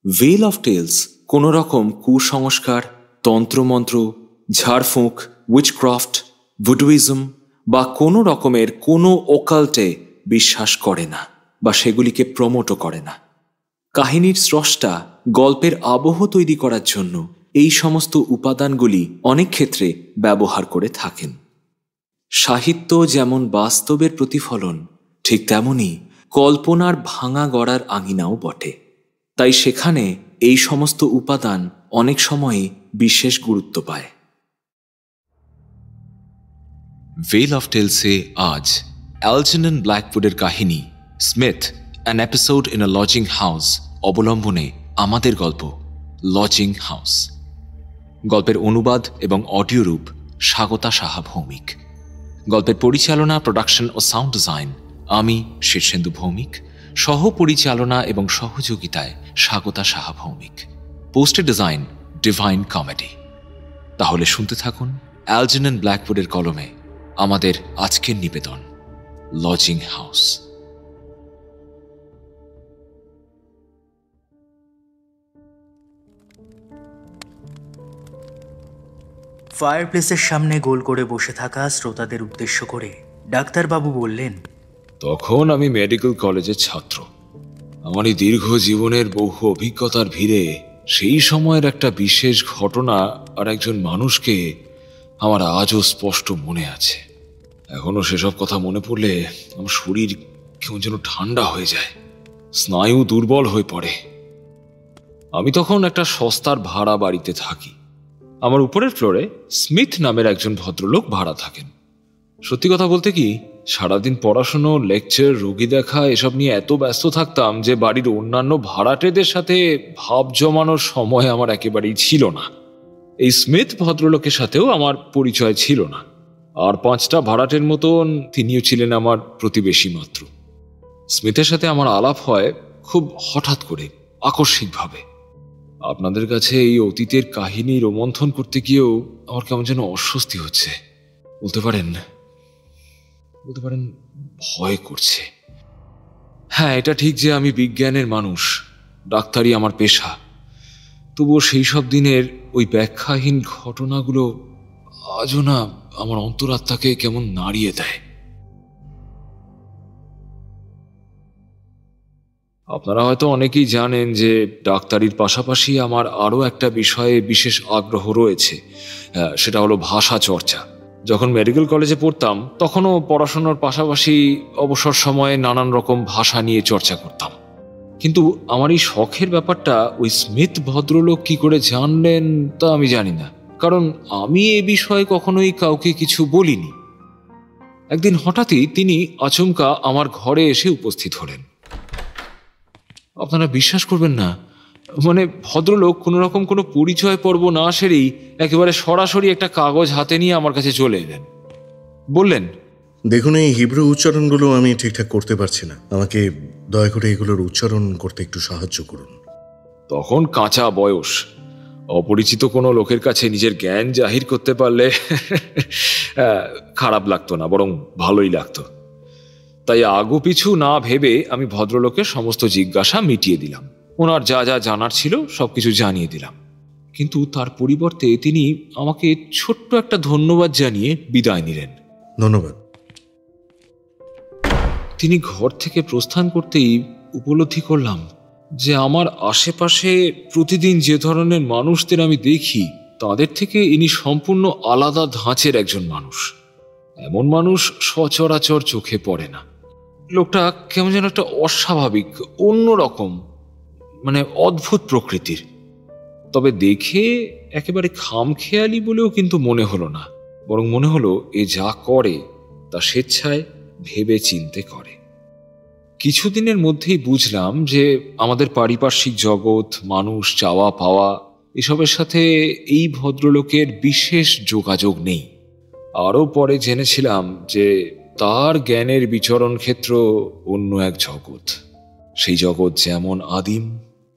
Well of tales কোনো রকম কুসংস্কার, তন্ত্রমন্ত্র, ঝাড়ফুঁক, উইচক্রাফট, ভুডুইজম বা কোনো রকমের কোনো ওকাল্টে বিশ্বাস করে না বা সেগুলিকে প্রমোটও করে না। কাহিনীর স্রষ্টা গল্পের আবহ তৈরি করার জন্য এই সমস্ত উপাদানগুলি অনেক ক্ষেত্রে ব্যবহার করে থাকেন। সাহিত্য যেমন বাস্তবের প্রতিফলন, ঠিক তেমনি কল্পনার ভাঙা গড়ার আঙিনাও বটে। তাই সেখানে এই সমস্ত উপাদান অনেক সময়ই বিশেষ গুরুত্ব পায়। ভেল অফ টেলসে আজ অ্যালজেরনন ব্ল্যাকউডের কাহিনী Smith an episode in a lodging house অবলম্বনে আমাদের গল্প লজিং হাউস। গল্পের অনুবাদ এবং অডিও রূপ স্বাগতা সাহা ভৌমিক। গল্পের পরিচালনা, প্রোডাকশন ও সাউন্ড ডিজাইন আমি শীর্ষেন্দু ভৌমিক, সহ পরিচালনা এবং সহযোগিতায় Swagata Saha Bhowmik. Poster design divine comedy. তাহলে শুনতে থাকুন অ্যালজেরনন ব্ল্যাকউডের কলমে আমাদের আজকের নিবেদন লজিং হাউস। ফায়ারপ্লেসের সামনে গোল করে বসে থাকা শ্রোতাদের উদ্দেশ্য করে ডাক্তারবাবু বললেন, তখন আমি মেডিকেল কলেজের ছাত্র। আমার এই দীর্ঘ জীবনের বহু অভিজ্ঞতার ভিড়ে সেই সময়ের একটা বিশেষ ঘটনা আর একজন মানুষকে আমার আজও স্পষ্ট মনে আছে। এখনো সেসব কথা মনে পড়লে আমার শরীর কেমন যেন ঠান্ডা হয়ে যায়, স্নায়ু দুর্বল হয়ে পড়ে। আমি তখন একটা সস্তার ভাড়া বাড়িতে থাকি। আমার উপরের ফ্লোরে স্মিথ নামের একজন ভদ্রলোক ভাড়া থাকেন। সত্যি কথা বলতে কি, সারাদিন পড়াশুনো, লেকচার, রোগী দেখা এসব নিয়ে এত ব্যস্ত থাকতাম যে বাড়ির অন্যান্য ভাড়াটেদের সাথে ভাব জমানোর সময় আমার একেবারেই ছিল না। এই স্মিথ ভদ্রলোকের সাথেও আমার পরিচয় ছিল না। আর 5টা ভাড়াটের মতন তিনিও ছিলেন আমার প্রতিবেশী মাত্র। স্মিথের সাথে আমার আলাপ হয় খুব হঠাৎ করে, আকস্মিকভাবে। আপনাদের কাছে এই অতীতের কাহিনী রোমন্থন করতে গিয়েও আমার কেমন যেন অস্বস্তি হচ্ছে, বলতে পারেন ভয় করছে। হ্যাঁ, এটা ঠিক যে আমি বিজ্ঞানের মানুষ, ডাক্তারি আমার পেশা। তবুও সেই সব দিনের ওই ব্যাখ্যাহীন ঘটনাগুলো আজও না আমার অন্তরাত্মাকে কেমন নাড়িয়ে দেয়। আপনারা হয়তো অনেকেই জানেন যে ডাক্তারির পাশাপাশি আমার আরও একটা বিষয়ে বিশেষ আগ্রহ রয়েছে, সেটা হলো ভাষা চর্চা। যখন মেডিকেল কলেজে পড়তাম তখনও পড়াশোনার পাশাপাশি অবসর সময়ে নানান রকম ভাষা নিয়ে চর্চা করতাম। কিন্তু আমার এই শখের ব্যাপারটা ওই স্মিথ ভদ্রলোক কি করে জানলেন তা আমি জানি না, কারণ আমি এ বিষয়ে কখনোই কাউকে কিছু বলিনি। একদিন হঠাৎই তিনি আচমকা আমার ঘরে এসে উপস্থিত হলেন। আপনারা বিশ্বাস করবেন না, মানে ভদ্রলোক কোনো রকম কোনো পরিচয় পর্ব না সেরেই একেবারে সরাসরি একটা কাগজ হাতে নিয়ে আমার কাছে চলে এলেন। বললেন, দেখুন, এই হিব্রু উচ্চারণগুলো আমি ঠিকঠাক করতে পারছি না, আমাকে দয়া করে এগুলোর উচ্চারণ করতে একটু সাহায্য করুন। তখন কাঁচা বয়স, অপরিচিত কোনো লোকের কাছে নিজের জ্ঞান জাহির করতে পারলে খারাপ লাগতো না, বরং ভালোই লাগতো। তাই আগু পিছু না ভেবে আমি ভদ্রলোকের সমস্ত জিজ্ঞাসা মিটিয়ে দিলাম। ওনার যা যা জানার ছিল সবকিছু জানিয়ে দিলাম। কিন্তু তার পরিবর্তে তিনি আমাকে ছোট্ট একটা ধন্যবাদ জানিয়ে বিদায় নিলেন। ধন্যবাদ। তিনি ঘর থেকে প্রস্থান করতেই উপলব্ধি করলাম যে আমার আশেপাশে প্রতিদিন যে ধরনের মানুষদের আমি দেখি তাদের থেকে ইনি সম্পূর্ণ আলাদা ধাঁচের একজন মানুষ। এমন মানুষ সচরাচর চোখে পড়ে না। লোকটা কেমন যেন একটা অস্বাভাবিক, অন্যরকম, মানে অদ্ভুত প্রকৃতির। তবে দেখে একেবারে খামখেয়ালি বলেও কিন্তু মনে হলো না, বরং মনে হলো এ যা করে তা স্বেচ্ছায় ভেবে চিন্তে করে। কিছুদিনের মধ্যেই বুঝলাম যে আমাদের পারিপার্শ্বিক জগৎ, মানুষ, চাওয়া পাওয়া এসবের সাথে এই ভদ্রলোকের বিশেষ যোগাযোগ নেই। আরও পরে জেনেছিলাম যে তার জ্ঞানের বিচরণ ক্ষেত্র অন্য এক জগৎ। সেই জগৎ যেমন আদিম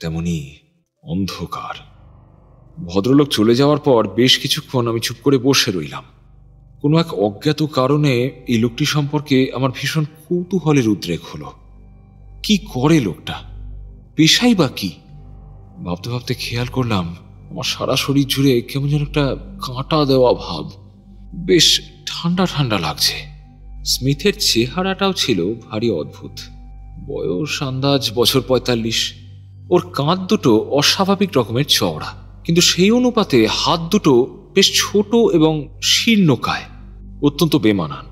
তেমনি অন্ধকার। ভদ্রলোক চলে যাওয়ার পর বেশ কিছুক্ষণ আমি চুপ করে বসে রইলাম। কোনো এক অজ্ঞাত কারণে এই লোকটি সম্পর্কে আমার ভীষণ কৌতূহলের উদ্রেক হলো। কি করে লোকটা? পেশাই বা কি? ভাবতে ভাবতে খেয়াল করলাম আমার সারা শরীর জুড়ে কেমন যেন একটা কাঁটা দেওয়া ভাব, বেশ ঠান্ডা ঠান্ডা লাগছে। স্মিথের চেহারাটাও ছিল ভারী অদ্ভুত। বয়স আন্দাজ বছর 45। ওর কাঁধ দুটো অস্বাভাবিক রকমের চওড়া, কিন্তু সেই অনুপাতে হাত দুটো বেশ ছোট এবং শীর্ণকায়, অত্যন্ত বেমানান।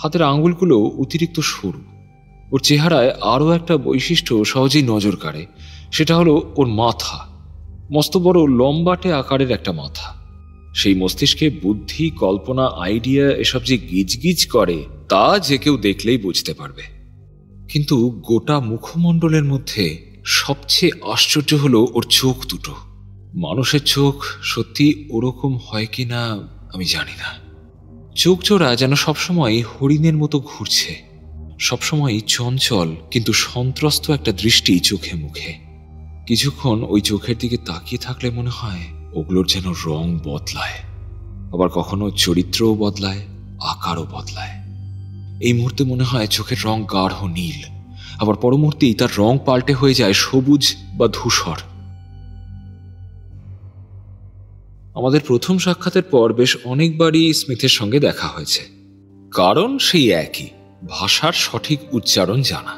হাতের আঙুলগুলো অতিরিক্ত সরু। ওর চেহারায় আরও একটা বৈশিষ্ট্য সহজেই নজর কাড়ে, সেটা হলো ওর মাথা। মস্ত বড় লম্বাটে আকারের একটা মাথা। সেই মস্তিষ্কে বুদ্ধি, কল্পনা, আইডিয়া এসব যে গিজগিজ করে তা যে কেউ দেখলেই বুঝতে পারবে। কিন্তু গোটা মুখমণ্ডলের মধ্যে সবচেয়ে আশ্চর্য হলো ওর চোখ দুটো। মানুষের চোখ সত্যি ওরকম হয় কি না আমি জানি না। চোখ জোড়া যেন সবসময় হরিণের মতো ঘুরছে, সবসময় চঞ্চল কিন্তু সন্ত্রস্ত একটা দৃষ্টি চোখে মুখে। কিছুক্ষণ ওই চোখের দিকে তাকিয়ে থাকলে মনে হয় ওগুলোর যেন রং বদলায়, আবার কখনো চরিত্রও বদলায়, আকারও বদলায়। এই মুহূর্তে মনে হয় চোখের রং গাঢ় নীল, আবার পর মুহূর্তেই তার রং পাল্টে হয়ে যায় সবুজ বা ধূসর। আমাদের প্রথম সাক্ষাতের পর বেশ অনেকবারই স্মিথের সঙ্গে দেখা হয়েছে। কারণ সেই একই, ভাষার সঠিক উচ্চারণ জানা।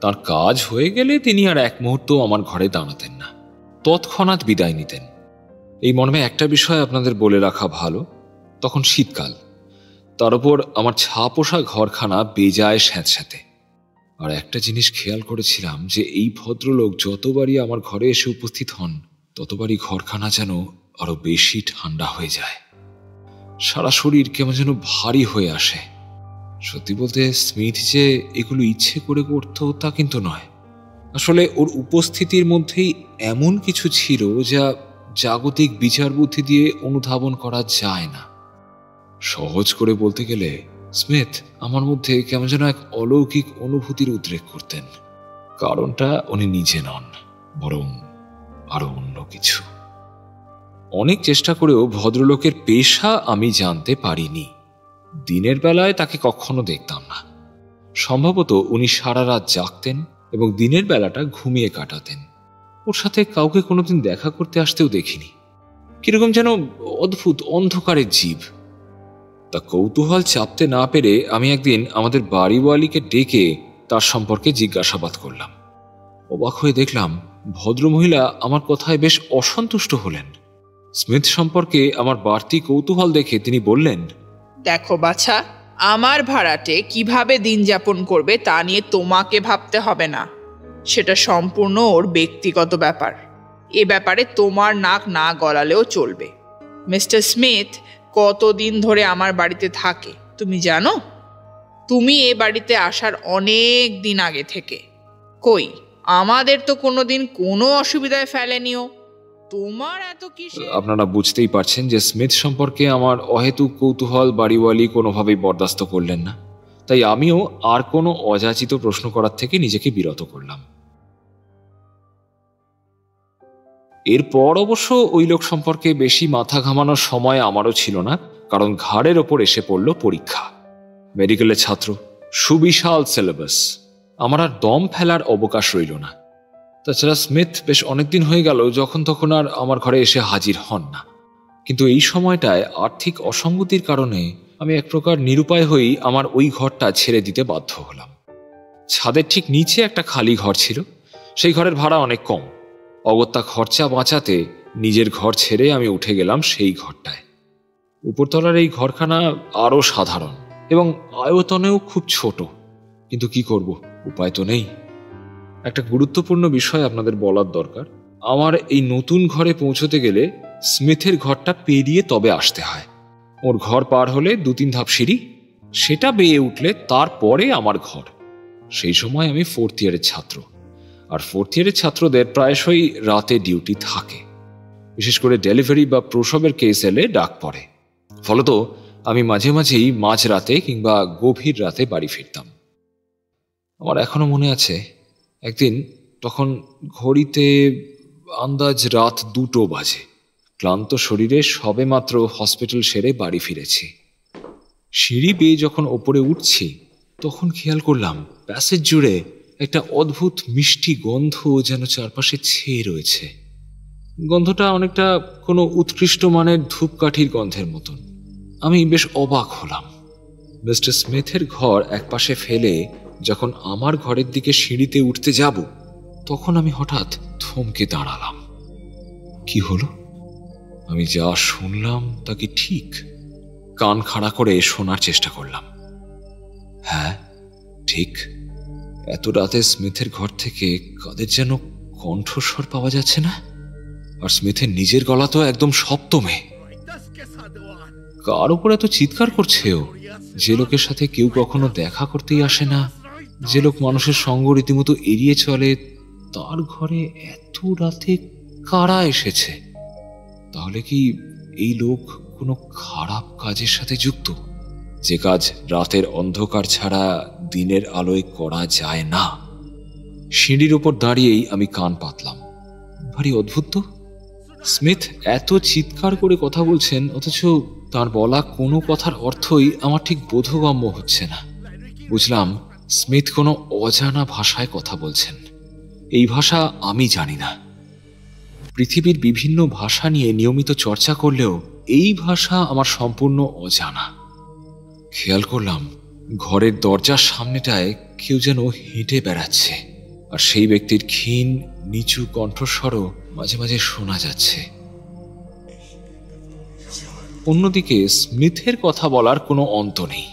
তার কাজ হয়ে গেলে তিনি আর এক মুহূর্ত আমার ঘরে দাঁড়াতেন না, তৎক্ষণাৎ বিদায় নিতেন। এই মর্মে একটা বিষয় আপনাদের বলে রাখা ভালো, তখন শীতকাল, তার উপর আমার ছাপোষা ঘরখানা বেজায় স্যাঁতস্যাঁতে। আর একটা জিনিস খেয়াল করেছিলাম যে এই ভদ্রলোক যতবারই আমার ঘরে এসে উপস্থিত হন ততবারই ঘরখানা যেন আরো বেশি ঠান্ডা হয়ে যায়। সারা শরীর কেমন যেন ভারী হয়ে আসে। সত্যি বলতে স্মিথ যে এগুলো ইচ্ছে করে করত তা কিন্তু নয়। আসলে ওর উপস্থিতির মধ্যেই এমন কিছু ছিল যা জাগতিক বিচার বুদ্ধি দিয়ে অনুধাবন করা যায় না। সহজ করে বলতে গেলে স্মিথ আমার মধ্যে কেমন যেন এক অলৌকিক অনুভূতির উদ্রেক করতেন। কারণটা উনি নিজে নন, বরং আরো অন্য কিছু। অনেক চেষ্টা করেও ভদ্রলোকের পেশা আমি জানতে পারিনি। দিনের বেলায় তাকে কখনো দেখতাম না। সম্ভবত উনি সারা রাত জাগতেন এবং দিনের বেলাটা ঘুমিয়ে কাটাতেন। ওর সাথে কাউকে কোনোদিন দেখা করতে আসতেও দেখিনি। কিরকম যেন অদ্ভুত অন্ধকারের জীব। তা কৌতূহল চাপতে না পেরে আমি একদিন আমাদের বাড়িওয়ালিকে ডেকে তার সম্পর্কে জিজ্ঞাসাবাদ করলাম। অবাক হয়ে দেখলাম ভদ্রমহিলা আমার কথায় বেশ অসন্তুষ্ট হলেন। স্মিথ সম্পর্কে আমার বাড়তি কৌতূহল দেখে তিনি বললেন, দেখো বাছা, আমার ভাড়াটে কিভাবে দিন যাপন করবে তা নিয়ে তোমাকে ভাবতে হবে না। সেটা সম্পূর্ণ ওর ব্যক্তিগত ব্যাপার। এ ব্যাপারে তোমার নাক না গলালেও চলবে। মিস্টার স্মিথ কতদিন ধরে আমার বাড়িতে থাকে তুমি জানো? তুমি এ বাড়িতে আসার অনেক দিন আগে থেকে। কই, আমাদের তো কোনোদিন কোনো অসুবিধায় ফেলেনিও। তোমার এত কিসে? আপনারা বুঝতেই পারছেন যে স্মিথ সম্পর্কে আমার অহেতুক কৌতূহল বাড়িওয়ালি কোনোভাবেই বরদাস্ত করলেন না। তাই আমিও আর কোনো অযাচিত প্রশ্ন করার থেকে নিজেকে বিরত করলাম। এরপর অবশ্য ওই লোক সম্পর্কে বেশি মাথা ঘামানোর সময় আমারও ছিল না, কারণ ঘাড়ের ওপর এসে পড়ল পরীক্ষা। মেডিকেলের ছাত্র, সুবিশাল সিলেবাস, আমার আর দম ফেলার অবকাশ রইল না। তাছাড়া স্মিথ বেশ অনেকদিন হয়ে গেল যখন তখন আর আমার ঘরে এসে হাজির হন না। কিন্তু এই সময়টায় আর্থিক অসঙ্গতির কারণে আমি এক প্রকার নিরুপায় হয়েই আমার ওই ঘরটা ছেড়ে দিতে বাধ্য হলাম। ছাদের ঠিক নিচে একটা খালি ঘর ছিল, সেই ঘরের ভাড়া অনেক কম। অগত্যা খরচা বাঁচাতে নিজের ঘর ছেড়ে আমি উঠে গেলাম সেই ঘরটায়। উপরতলার এই ঘরখানা আরও সাধারণ এবং আয়তনেও খুব ছোট, কিন্তু কি করব, উপায় তো নেই। একটা গুরুত্বপূর্ণ বিষয় আপনাদের বলার দরকার। আমার এই নতুন ঘরে পৌঁছতে গেলে স্মিথের ঘরটা পেরিয়ে তবে আসতে হয়। ওর ঘর পার হলে 2-3 ধাপ সিঁড়ি, সেটা বেয়ে উঠলে তারপরে আমার ঘর। সেই সময় আমি 4th ইয়ারের ছাত্র, আর 4th ইয়ারের ছাত্রদের প্রায়শই রাতে ডিউটি থাকে, বিশেষ করে ডেলিভারি বা প্রসবের কেস এলে ডাক পড়ে। ফলত আমি মাঝে মাঝেই মাঝরাতে কিংবা গভীর রাতে বাড়ি ফিরতাম। আমার এখনো মনে আছে, একদিন তখন ঘড়িতে আন্দাজ রাত 2টো বাজে। ক্লান্ত শরীরে সবে মাত্র হসপিটাল সেরে বাড়ি ফিরেছি। সিঁড়ি বেয়ে যখন ওপরে উঠছি তখন খেয়াল করলাম প্যাসেজ জুড়ে একটা অদ্ভুত মিষ্টি গন্ধ যেন চারপাশে ছেয়ে রয়েছে। গন্ধটা অনেকটা কোনো উৎকৃষ্ট মানের ধূপকাঠির গন্ধের মতন। আমি বেশ অবাক হলাম। মিস্টার স্মিথের ঘর একপাশে ফেলে যখন আমার ঘরের দিকে সিঁড়িতে উঠতে যাব, তখন আমি হঠাৎ থমকে দাঁড়ালাম। কি হলো? আমি যা শুনলাম তা কি ঠিক? কান খাড়া করে শোনার চেষ্টা করলাম। হ্যাঁ, ঠিক। এত রাতে স্মিথের ঘর থেকে কাদের যেন কণ্ঠস্বর পাওয়া যাচ্ছে না, আর স্মিথের নিজের গলা তো একদম সপ্তমে। কার উপর এত চিৎকার করছে ও? যে লোকের সাথে কেউ কখনো দেখা করতেই আসে না, যে লোক মানুষের সঙ্গ রীতিমতো এড়িয়ে চলে, তার ঘরে এত রাতে কারা এসেছে? তাহলে কি এই লোক কোনো খারাপ কাজের সাথে যুক্ত, যে কাজ রাতের অন্ধকার ছাড়া দিনের আলোয় করা যায় না? সিঁড়ির ওপর দাঁড়িয়েই আমি কান পাতলাম। ভারী অদ্ভুত তো, স্মিথ এত চিৎকার করে কথা বলছেন, অথচ তার বলা কোনো কথার অর্থই আমার ঠিক বোধগম্য হচ্ছে না। বুঝলাম স্মিথ কোনো অজানা ভাষায় কথা বলছেন। এই ভাষা আমি জানি না। পৃথিবীর বিভিন্ন ভাষা নিয়ে নিয়মিত চর্চা করলেও এই ভাষা আমার সম্পূর্ণ অজানা। খেয়াল করলাম ঘরের দরজার সামনেটায় কেউ যেন হেঁটে বেড়াচ্ছে, আর সেই ব্যক্তির ক্ষীণ নিচু কণ্ঠস্বরও মাঝে মাঝে শোনা যাচ্ছে। অন্যদিকে স্মিথের কথা বলার কোনো অন্ত নেই।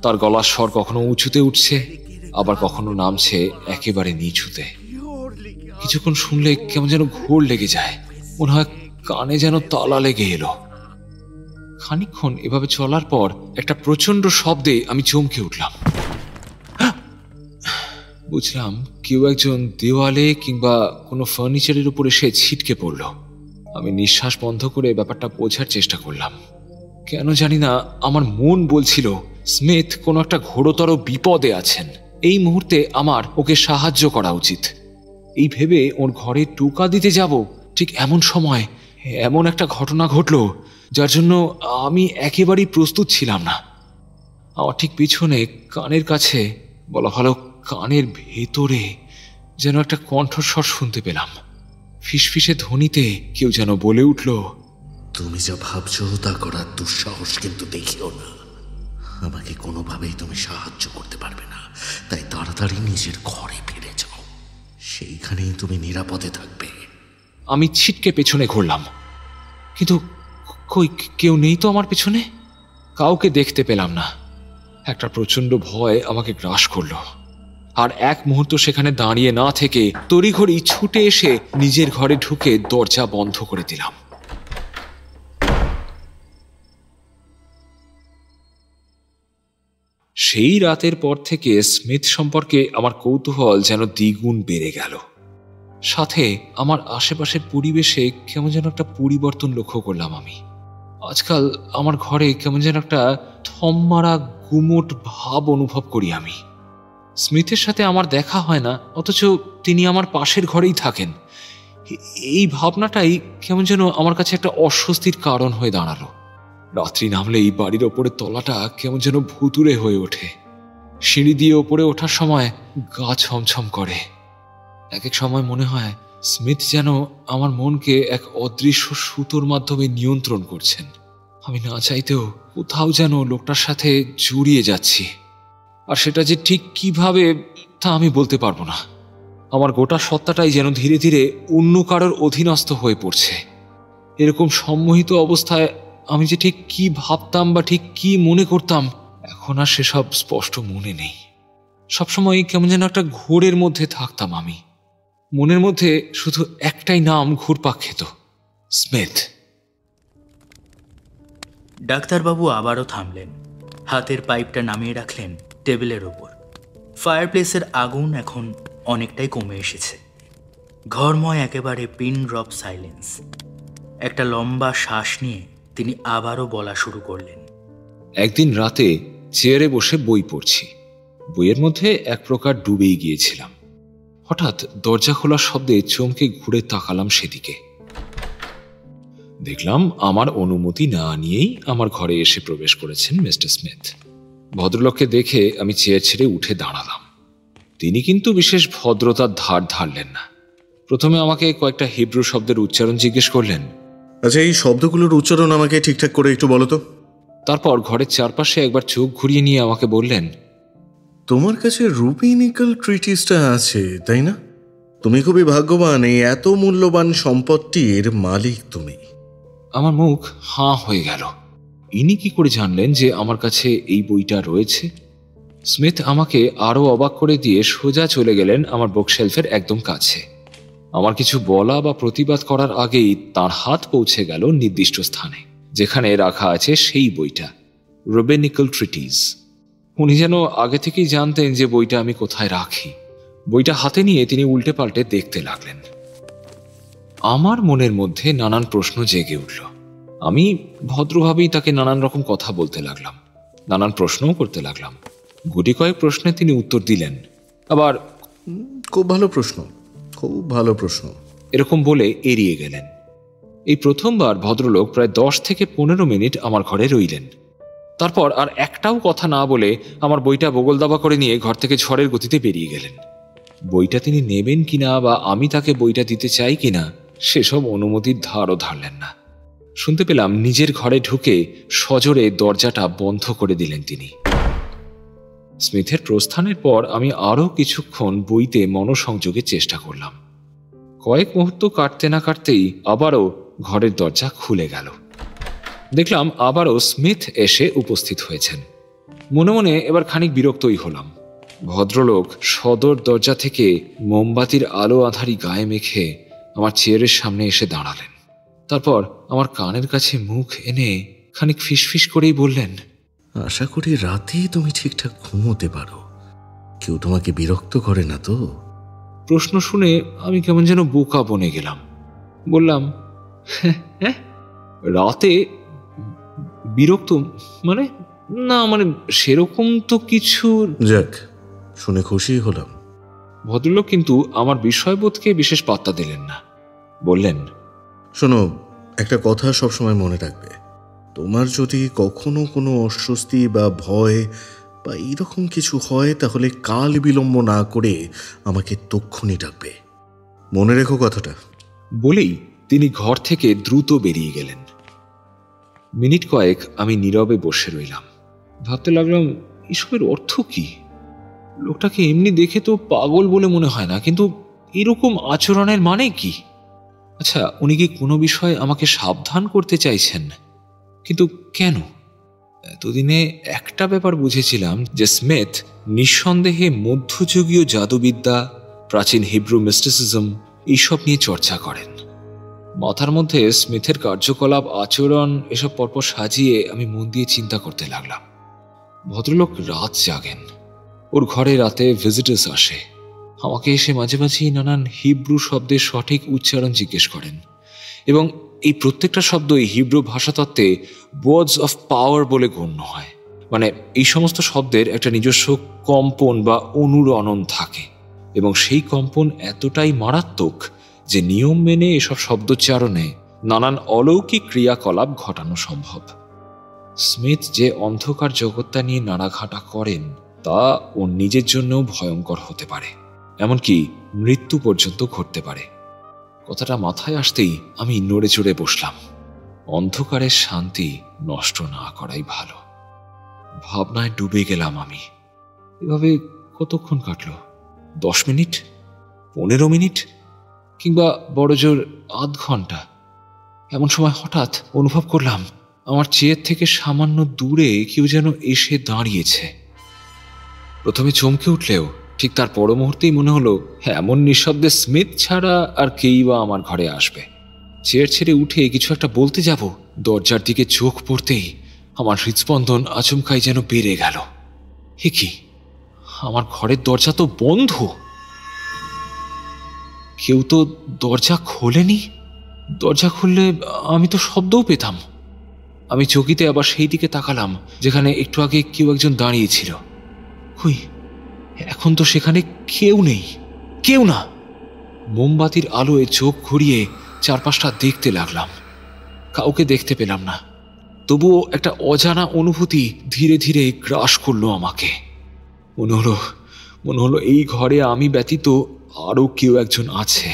তার গলার স্বর কখনো উঁচুতে উঠছে, আবার কখনো নামছে একেবারে নিচুতে। কিছুক্ষণ শুনলে কেমন যেন ঘোর লেগে যায়, মনে হয় কানে যেন তালা লেগে এলো। খানিকক্ষণ এভাবে চলার পর একটা প্রচন্ড শব্দে আমি চমকে উঠলাম। বুঝলাম কেউ একজন দেওয়ালে কিংবা কোনো ফার্নিচারের উপর এসে ছিটকে পড়ল। আমি নিঃশ্বাস বন্ধ করে ব্যাপারটা বোঝার চেষ্টা করলাম। কেন জানি না আমার মন বলছিল স্মিথ কোনো একটা ঘোরতর বিপদে আছেন, এই মুহূর্তে আমার ওকে সাহায্য করা উচিত। এই ভেবে ওর ঘরে টোকা দিতে যাব, ঠিক এমন সময় এমন একটা ঘটনা ঘটল যার জন্য আমি একেবারেই প্রস্তুত ছিলাম না। আমার ঠিক পিছনে কানের কাছে, বলা ভালো কানের ভেতরে, যেন একটা কণ্ঠস্বর শুনতে পেলাম। ফিসফিসে ধ্বনিতে কেউ যেন বলে উঠল, তুমি যা ভাবছো তা করার দুঃসাহস কিন্তু দেখিও না। আমাকে কোনোভাবেই তুমি সাহায্য করতে পারবে না, তাই তাড়াতাড়ি নিজের ঘরে ফিরে যাও, সেইখানেই তুমি নিরাপদে থাকবে। আমি ছিটকে পেছনে ঘুরলাম, কিন্তু কই কেউ নেই তো আমার পেছনে। কাউকে দেখতে পেলাম না। একটা প্রচন্ড ভয় আমাকে গ্রাস করলো, আর এক মুহূর্ত সেখানে দাঁড়িয়ে না থেকে তড়িঘড়ি ছুটে এসে নিজের ঘরে ঢুকে দরজা বন্ধ করে দিলাম। সেই রাতের পর থেকে স্মিথ সম্পর্কে আমার কৌতূহল যেন দ্বিগুণ বেড়ে গেল। সাথে আমার আশেপাশের পরিবেশে কেমন যেন একটা পরিবর্তন লক্ষ্য করলাম আমি। আজকাল আমার ঘরে কেমন যেন একটা থমমারা গুমোট ভাব অনুভব করি আমি। স্মিথের সাথে আমার দেখা হয় না, অথচ তিনি আমার পাশের ঘরেই থাকেন। এই ভাবনাটাই কেমন যেন আমার কাছে একটা অস্বস্তির কারণ হয়ে দাঁড়ালো। রাত্রি নামলেই বাড়ির ওপরের তলাটা কেমন যেন ভুতুড়ে হয়ে ওঠে। সিঁড়ি দিয়ে ওপরে ওঠার সময় গা ছমছম করে। এক এক সময় মনে হয় স্মিথ যেন আমার মনকে এক অদৃশ্য সুতোর মাধ্যমে নিয়ন্ত্রণ করছেন। আমি না চাইতেও কোথাও যেন লোকটার সাথে জড়িয়ে যাচ্ছি, আর সেটা যে ঠিক কিভাবে তা আমি বলতে পারবো না। আমার গোটা সত্তাটাই যেন ধীরে ধীরে অন্য কারোর অধীনস্থ হয়ে পড়ছে। এরকম সম্মোহিত অবস্থায় আমি যে ঠিক কি ভাবতাম বা ঠিক কি মনে করতাম, এখন আর সেসব স্পষ্ট মনে নেই। সবসময় কেমন যেন একটা ঘোরের মধ্যে থাকতাম আমি। মনের মধ্যে শুধু একটাই নাম ঘুরপাক খেত, স্মিথ। ডাক্তারবাবু আবারও থামলেন, হাতের পাইপটা নামিয়ে রাখলেন টেবিলের ওপর। ফায়ারপ্লেসের আগুন এখন অনেকটাই কমে এসেছে। ঘরময় একেবারে পিন ড্রপ সাইলেন্স। একটা লম্বা শ্বাস নিয়ে তিনি আবারও বলা শুরু করলেন। একদিন রাতে চেয়ারে বসে বই পড়ছি। বইয়ের মধ্যে এক প্রকার ডুবেই গিয়েছিলাম। হঠাৎ দরজা খোলার শব্দে চমকে ঘুরে তাকালাম সেদিকে। দেখলাম আমার অনুমতি না নিয়েই আমার ঘরে এসে প্রবেশ করেছেন মিস্টার স্মিথ। ভদ্রলোককে দেখে আমি চেয়ার ছেড়ে উঠে দাঁড়ালাম। তিনি কিন্তু বিশেষ ভদ্রতার ধার ধারলেন না। প্রথমে আমাকে কয়েকটা হিব্রু শব্দের উচ্চারণ জিজ্ঞেস করলেন। আচ্ছা, এই শব্দগুলোর উচ্চারণ আমাকে ঠিকঠাক করে একটু বলো তো। তারপর ঘরের চারপাশে একবার চোখ ঘুরিয়ে নিয়ে আমাকে বললেন, তোমার কাছে রুবিনিক্যাল ট্রিটিসটা আছে, তাই না? তুমি খুবই ভাগ্যবান, এই এত মূল্যবান সম্পত্তির মালিক তুমি। আমার মুখ হাঁ হয়ে গেল। ইনি কি করে জানলেন যে আমার কাছে এই বইটা রয়েছে? স্মিথ আমাকে আরও অবাক করে দিয়ে সোজা চলে গেলেন আমার বুকশেলফের একদম কাছে। আমার কিছু বলা বা প্রতিবাদ করার আগেই তার হাত পৌঁছে গেল নির্দিষ্ট স্থানে, যেখানে রাখা আছে সেই বইটা, রুবিনিক্যাল ট্রিটিস। উনি যেন আগে থেকেই জানতেন যে বইটা আমি কোথায় রাখি। বইটা হাতে নিয়ে তিনি উল্টে পাল্টে দেখতে লাগলেন। আমার মনের মধ্যে নানান প্রশ্ন জেগে উঠল। আমি ভদ্রভাবেই তাকে নানান রকম কথা বলতে লাগলাম, নানান প্রশ্নও করতে লাগলাম। গুটি কয়েক প্রশ্নে তিনি উত্তর দিলেন, আবার খুব ভালো প্রশ্ন, খুব ভালো প্রশ্ন, এরকম বলে এড়িয়ে গেলেন। এই প্রথমবার ভদ্রলোক প্রায় 10 থেকে 15 মিনিট আমার ঘরে রইলেন। তারপর আর একটাও কথা না বলে আমার বইটা বগল দাবা করে নিয়ে ঘর থেকে ঝড়ের গতিতে বেরিয়ে গেলেন। বইটা তিনি নেবেন কিনা বা আমি তাকে বইটা দিতে চাই কিনা সেসব অনুমতির ধারও ধারলেন না। শুনতে পেলাম নিজের ঘরে ঢুকে সজোরে দরজাটা বন্ধ করে দিলেন তিনি। স্মিথের প্রস্থানের পর আমি আরও কিছুক্ষণ বইতে মনোসংযোগের চেষ্টা করলাম। কয়েক মুহূর্ত কাটতে না কাটতেই আবারও ঘরের দরজা খুলে গেল। দেখলাম আবারও স্মিথ এসে উপস্থিত হয়েছেন। মনে মনে এবার খানিক বিরক্তই হলাম। ভদ্রলোক সদর দরজা থেকে মোমবাতির আলো আধারি গায়ে মেখে আমার চেয়ারের সামনে এসে দাঁড়ালেন। তারপর আমার কানের কাছে মুখ এনে খানিক ফিসফিস করেই বললেন, আশা করি রাতেই তুমি ঠিকঠাক ঘুমোতে পারো, কেউ তোমাকে বিরক্ত করে না তো? প্রশ্ন শুনে আমি কেমন যেন বোকা বনে গেলাম। বললাম, হ্যাঁ, রাতে বিরক্ত মানে না, মানে সেরকম তো কিছু। যাক, শুনে খুশি হলাম। ভদ্রলোক কিন্তু আমার বিষয়বোধকে বিশেষ পাত্তা দিলেন না। বললেন, শোনো, একটা কথা সবসময় মনে রাখবে, তোমার যদি কখনো কোনো অস্বস্তি বা ভয় বা এইরকম কিছু হয় তাহলে কাল বিলম্ব না করে আমাকে তক্ষুনি ডাকবে, মনে রেখো কথাটা। বলেই তিনি ঘর থেকে দ্রুত বেরিয়ে গেলেন। মিনিট কয়েক আমি নীরবে বসে রইলাম। ভাবতে লাগলাম, এসবের অর্থ কি? লোকটাকে এমনি দেখে তো পাগল বলে মনে হয় না, কিন্তু এরকম আচরণের মানে কি? আচ্ছা, উনি কি কোনো বিষয়ে আমাকে সাবধান করতে চাইছেন? কিন্তু কেন? এতদিনে একটা ব্যাপার বুঝেছিলাম যে স্মিথ নিঃসন্দেহে মধ্যযুগীয় জাদুবিদ্যা, প্রাচীন হিব্রু মিস্টিসিজম এইসব নিয়ে চর্চা করেন। মাথার মধ্যে স্মিথের কার্যকলাপ, আচরণ এসব পরপর সাজিয়ে আমি মন দিয়ে চিন্তা করতে লাগলাম। ভদ্রলোক রাত জাগেন, ওর ঘরে রাতে ভিজিটার্স আসে, আমাকে এসে মাঝে মাঝেই নানান হিব্রু শব্দের সঠিক উচ্চারণ জিজ্ঞেস করেন, এবং এই প্রত্যেকটা শব্দই হিব্রু ভাষাতত্ত্বে ওয়ার্ডস অফ পাওয়ার বলে গণ্য হয়। মানে এই সমস্ত শব্দের একটা নিজস্ব কম্পন বা অনুরণন থাকে, এবং সেই কম্পন এতটাই মারাত্মক যে নিয়ম মেনে এসব শব্দোচ্চারণে নানান অলৌকিক ক্রিয়াকলাপ ঘটানো সম্ভব। স্মিথ যে অন্ধকার জগৎটা নিয়ে নাড়াঘাটা করেন তা ওর নিজের জন্যও ভয়ঙ্কর হতে পারে, এমনকি মৃত্যু পর্যন্ত ঘটতে পারে। কথাটা মাথায় আসতেই আমি নড়ে চড়ে বসলাম। অন্ধকারের শান্তি নষ্ট না করাই ভালো। ভাবনায় ডুবে গেলাম আমি। এভাবে কতক্ষণ কাটল? 10 মিনিট, 15 মিনিট, কিংবা বড়জোর আধ ঘন্টা। এমন সময় হঠাৎ অনুভব করলাম আমার চেয়ার থেকে সামান্য দূরে কেউ যেন এসে দাঁড়িয়েছে। প্রথমে চমকে উঠলেও ঠিক তার পর মুহূর্তেই মনে হলো এমন নিঃশব্দে স্মিথ ছাড়া আর কেই বা আমার ঘরে আসবে। চেয়ার ছেড়ে উঠে কিছু একটা বলতে যাব, দরজার দিকে চোখ পড়তেই আমার হৃদস্পন্দন আচমকাই যেন বেড়ে গেল। হে কি, আমার ঘরের দরজা তো বন্ধ! কেউ তো দরজা খোলেনি। দরজা খুললে আমি তো শব্দও পেতাম। আমি চকিতে আবার সেই দিকে তাকালাম যেখানে একটু আগে কেউ একজন দাঁড়িয়েছিল। কই, এখন তো সেখানে কেউ নেই, কেউ না। মোমবাতির আলোয় চোখ ঘুরিয়ে চারপাশটা দেখতে লাগলাম। কাউকে দেখতে পেলাম না, তবুও একটা অজানা অনুভূতি ধীরে ধীরে গ্রাস করলো আমাকে। মনে হলো এই ঘরে আমি ব্যতীত আরও কেউ একজন আছে,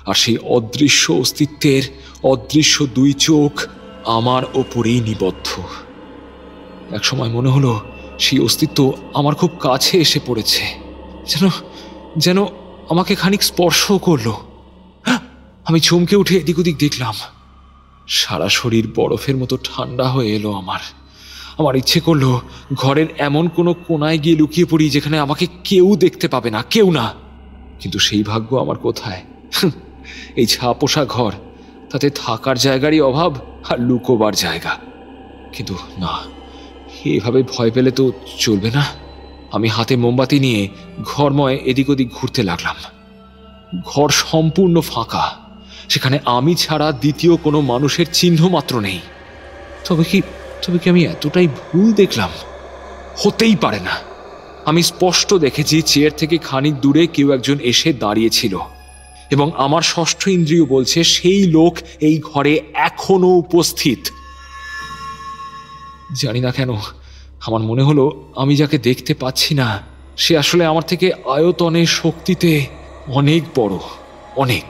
আর সেই অদৃশ্য অস্তিত্বের অদৃশ্য দুই চোখ আমার ওপরেই নিবদ্ধ। একসময় মনে হলো সেই অস্তিত্ব আমার খুব কাছে এসে পড়েছে, যেন যেন আমাকে খানিক স্পর্শ করলো। আমি চমকে উঠে এদিক ওদিক দেখলাম। সারা শরীর বরফের মতো ঠান্ডা হয়ে এলো আমার ইচ্ছে করলো ঘরের এমন কোনো কোনায় গিয়ে লুকিয়ে পড়ি যেখানে আমাকে কেউ দেখতে পাবে না, কেউ না। কিন্তু সেই ভাগ্য আমার কোথায়? এই ছাপোষা ঘর, তাতে থাকার জায়গারই অভাব আর লুকোবার জায়গা। কিন্তু না, এভাবে ভয় পেলে তো চলবে না। আমি হাতে মোমবাতি নিয়ে ঘরময় এদিক ওদিক ঘুরতে লাগলাম। ঘর সম্পূর্ণ ফাঁকা, সেখানে আমি ছাড়া দ্বিতীয় কোনো মানুষের চিহ্ন মাত্র নেই। তবে কি আমি এতটাই ভুল দেখলাম? হতেই পারে না। আমি স্পষ্ট দেখেছি চেয়ার থেকে খানিক দূরে কেউ একজন এসে দাঁড়িয়েছিল, এবং আমার ষষ্ঠ ইন্দ্রিয় বলছে সেই লোক এই ঘরে এখনো উপস্থিত। জানি না কেন আমার মনে হলো আমি যাকে দেখতে পাচ্ছি না সে আসলে আমার থেকে আয়তনে শক্তিতে অনেক বড়, অনেক।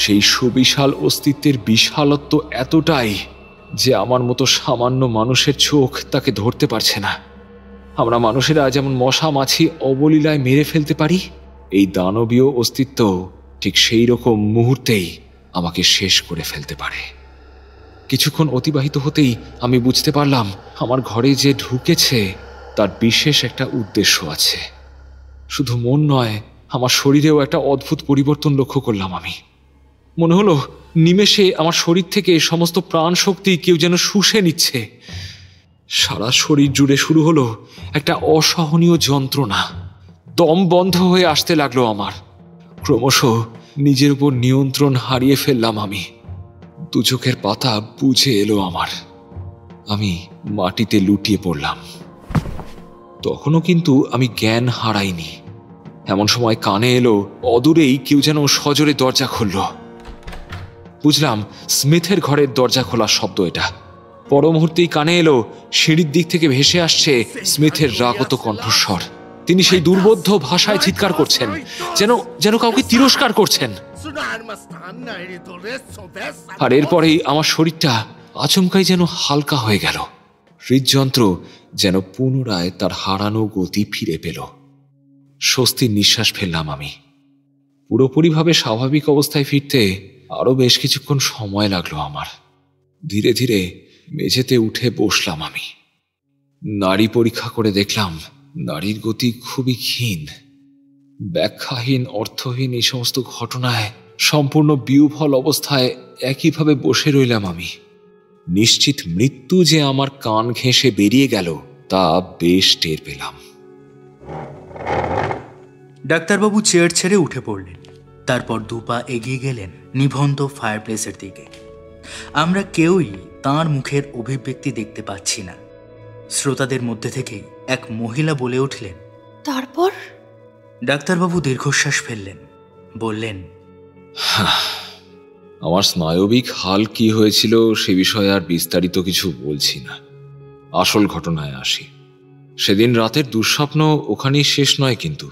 সেই সুবিশাল অস্তিত্বের বিশালত্ব এতটাই যে আমার মতো সামান্য মানুষের চোখ তাকে ধরতে পারছে না। আমরা মানুষেরা যেমন মশা মাছি অবলীলায় মেরে ফেলতে পারি, এই দানবীয় অস্তিত্ব ঠিক সেই রকম মুহূর্তেই আমাকে শেষ করে ফেলতে পারে। কিছুক্ষণ অতিবাহিত হতেই আমি বুঝতে পারলাম আমার ঘরে যে ঢুকেছে তার বিশেষ একটা উদ্দেশ্য আছে। শুধু মন নয়, আমার শরীরেও একটা অদ্ভুত পরিবর্তন লক্ষ্য করলাম আমি। মনে হলো নিমেষে আমার শরীর থেকে সমস্ত প্রাণ শক্তি কেউ যেন শুষে নিচ্ছে। সারা শরীর জুড়ে শুরু হলো একটা অসহনীয় যন্ত্রণা। দম বন্ধ হয়ে আসতে লাগলো আমার। ক্রমশ নিজের উপর নিয়ন্ত্রণ হারিয়ে ফেললাম আমি। দু চোখের পাতা বুঝে এলো আমার। আমি মাটিতে লুটিয়ে পড়লাম। তখনও কিন্তু আমি জ্ঞান হারাইনি। এমন সময় কানে এলো অদূরেই কেউ যেন সজোরে দরজা খুলল। বুঝলাম স্মিথের ঘরের দরজা খোলার শব্দ এটা। পর মুহূর্তেই কানে এলো সিঁড়ির দিক থেকে ভেসে আসছে স্মিথের রাগত কণ্ঠস্বর। তিনি সেই দুর্বোধ্য ভাষায় চিৎকার করছেন, যেন কাউকে তিরস্কার করছেন। আর এরপরেই আমার শরীরটা আচমকাই যেন হালকা হয়ে গেল। হৃদযন্ত্র যেন পুনরায় তার হারানো গতি ফিরে পেল। স্বস্তির নিঃশ্বাস ফেললাম আমি। পুরোপুরিভাবে স্বাভাবিক অবস্থায় ফিরতে আরো বেশ কিছুক্ষণ সময় লাগলো আমার। ধীরে ধীরে মেঝেতে উঠে বসলাম আমি। নাড়ি পরীক্ষা করে দেখলাম নাড়ির গতি খুবই ক্ষীণ। ব্যাখ্যাহীন, অর্থহীন এই সমস্ত ঘটনায় সম্পূর্ণ বিহ্বল অবস্থায় একইভাবে বসে রইলাম আমি। নিশ্চিত মৃত্যু যে আমার কান ঘেঁষে বেরিয়ে গেল তা বেশ টের পেলাম। ডাক্তারবাবু চেয়ার ছেড়ে উঠে পড়লেন। তারপর দুপা এগিয়ে গেলেন নিভন্ত ফায়ারপ্লেসের দিকে। আমরা কেউই তাঁর মুখের অভিব্যক্তি দেখতে পাচ্ছি না। শ্রোতাদের মধ্যে থেকেই এক মহিলা বলে উঠলেন, তারপর? ডাক্তারবাবু দীর্ঘশ্বাস ফেললেন, বললেন, আমার স্নায়বিক হাল কি হয়েছিল সে বিষয়ে আর বিস্তারিত কিছু বলছি না। আসল ঘটনায় আসি। সেদিন রাতের দুঃস্বপ্ন ওখানেই শেষ নয়, কিন্তু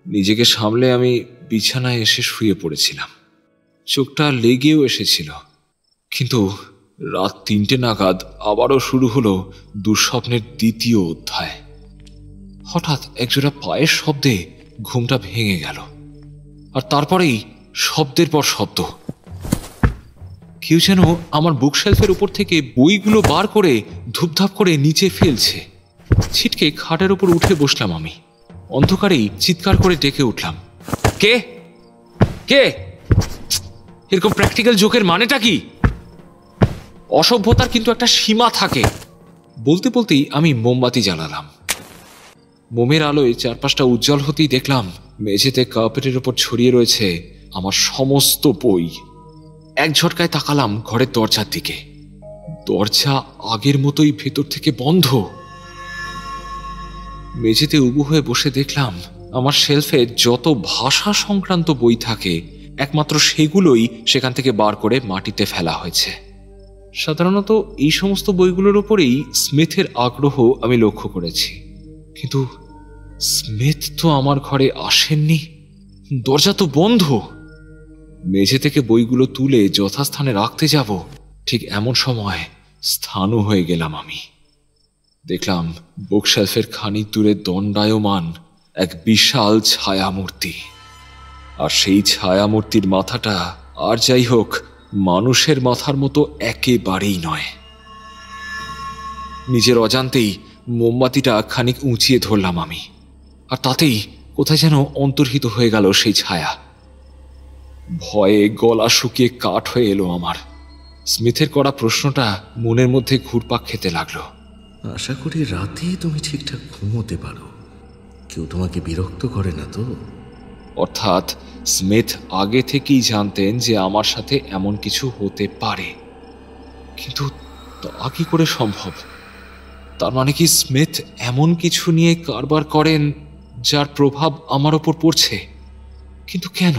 নিজেকে সামলে আমি বিছানায় এসে শুয়ে পড়েছিলাম। চোখটা লেগেও এসেছিল, কিন্তু রাত 3টে নাগাদ আবারও শুরু হলো দুঃস্বপ্নের দ্বিতীয় অধ্যায়। হঠাৎ একজোড়া পায়ের শব্দে ঘুমটা ভেঙে গেল, আর তারপরেই শব্দের পর শব্দ। কেউ যেন আমার বুকশেলফের উপর থেকে বইগুলো বার করে ধূপধাপ করে নিচে ফেলছে। ছিটকে খাটের উপর উঠে বসলাম আমি। অন্ধকারেই চিৎকার করে ডেকে উঠলাম, কে কে? এরকম প্র্যাকটিক্যাল জোকের মানেটা কি? অসভ্যতার কিন্তু একটা সীমা থাকে। বলতে বলতেই আমি মোমবাতি জ্বালালাম। মোমের আলোয় চারপাশটা উজ্জ্বল হতেই দেখলাম মেঝেতে কার্পেটের উপর ছড়িয়ে রয়েছে আমার সমস্ত বই। এক ঝটকায় তাকালাম ঘরের দরজার দিকে। দরজা আগের মতোই ভেতর থেকে বন্ধ। মেঝেতে উবু হয়ে বসে দেখলাম আমার শেলফে যত ভাষা সংক্রান্ত বই থাকে একমাত্র সেগুলোই সেখান থেকে বার করে মাটিতে ফেলা হয়েছে। সাধারণত এই সমস্ত বইগুলোর উপরেই স্মিথের আগ্রহ আমি লক্ষ্য করেছি, কিন্তু স্মিথ তো আমার ঘরে আসেননি। দরজা তো বন্ধ। মেঝে থেকে বইগুলো তুলে যথাস্থানে রাখতে যাব, ঠিক এমন সময় স্থানু হয়ে গেলাম আমি। দেখলাম বুকশেলফের খানিক দূরে দণ্ডায়মান এক বিশাল ছায়ামূর্তি, আর সেই ছায়ামূর্তির মাথাটা আর যাই হোক মানুষের মাথার মতো একেবারেই নয়। নিজের অজান্তেই মোমবাতিটা খানিক উঁচিয়ে ধরলাম আমি, আর তাতেই কোথায় যেন অন্তর্হিত হয়ে গেল সেই ছায়া। ভয়ে গলা শুকিয়ে কাঠ হয়ে এলো আমার। স্মিথের করা প্রশ্নটা মনের মধ্যে ঘুরপাক খেতে লাগলো। আশা করি রাতে তুমি ঠিকঠাক ঘুমোতে পারো, কেউ তোমাকে বিরক্ত করে না তো? অর্থাৎ স্মিথ আগে থেকেই জানতেন যে আমার সাথে এমন কিছু হতে পারে, কিন্তু তা কি করে সম্ভব? তার মানে কি স্মিথ এমন কিছু নিয়ে কারবার করেন যার প্রভাব আমার ওপর পড়ছে? কিন্তু কেন?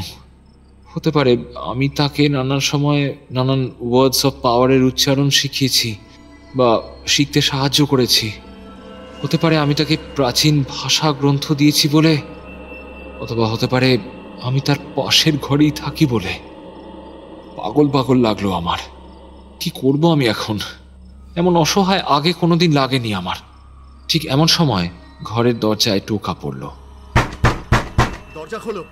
হতে পারে আমি তাকে নানান সময় নানান ওয়ার্ডস অফ পাওয়ারের উচ্চারণ শিখিয়েছি বা শিখতে সাহায্য করেছি। হতে পারে আমি তাকে প্রাচীন ভাষা গ্রন্থ দিয়েছি বলে, অথবা হতে পারে আমি তার পাশের ঘরেই থাকি বলে। পাগল পাগল লাগলো আমার। কি করব আমি এখন? এমন অসহায় আগে কোনোদিন লাগেনি আমার। ঠিক এমন সময় ঘরের দরজায় টোকা পড়ল। দরজা খোলো,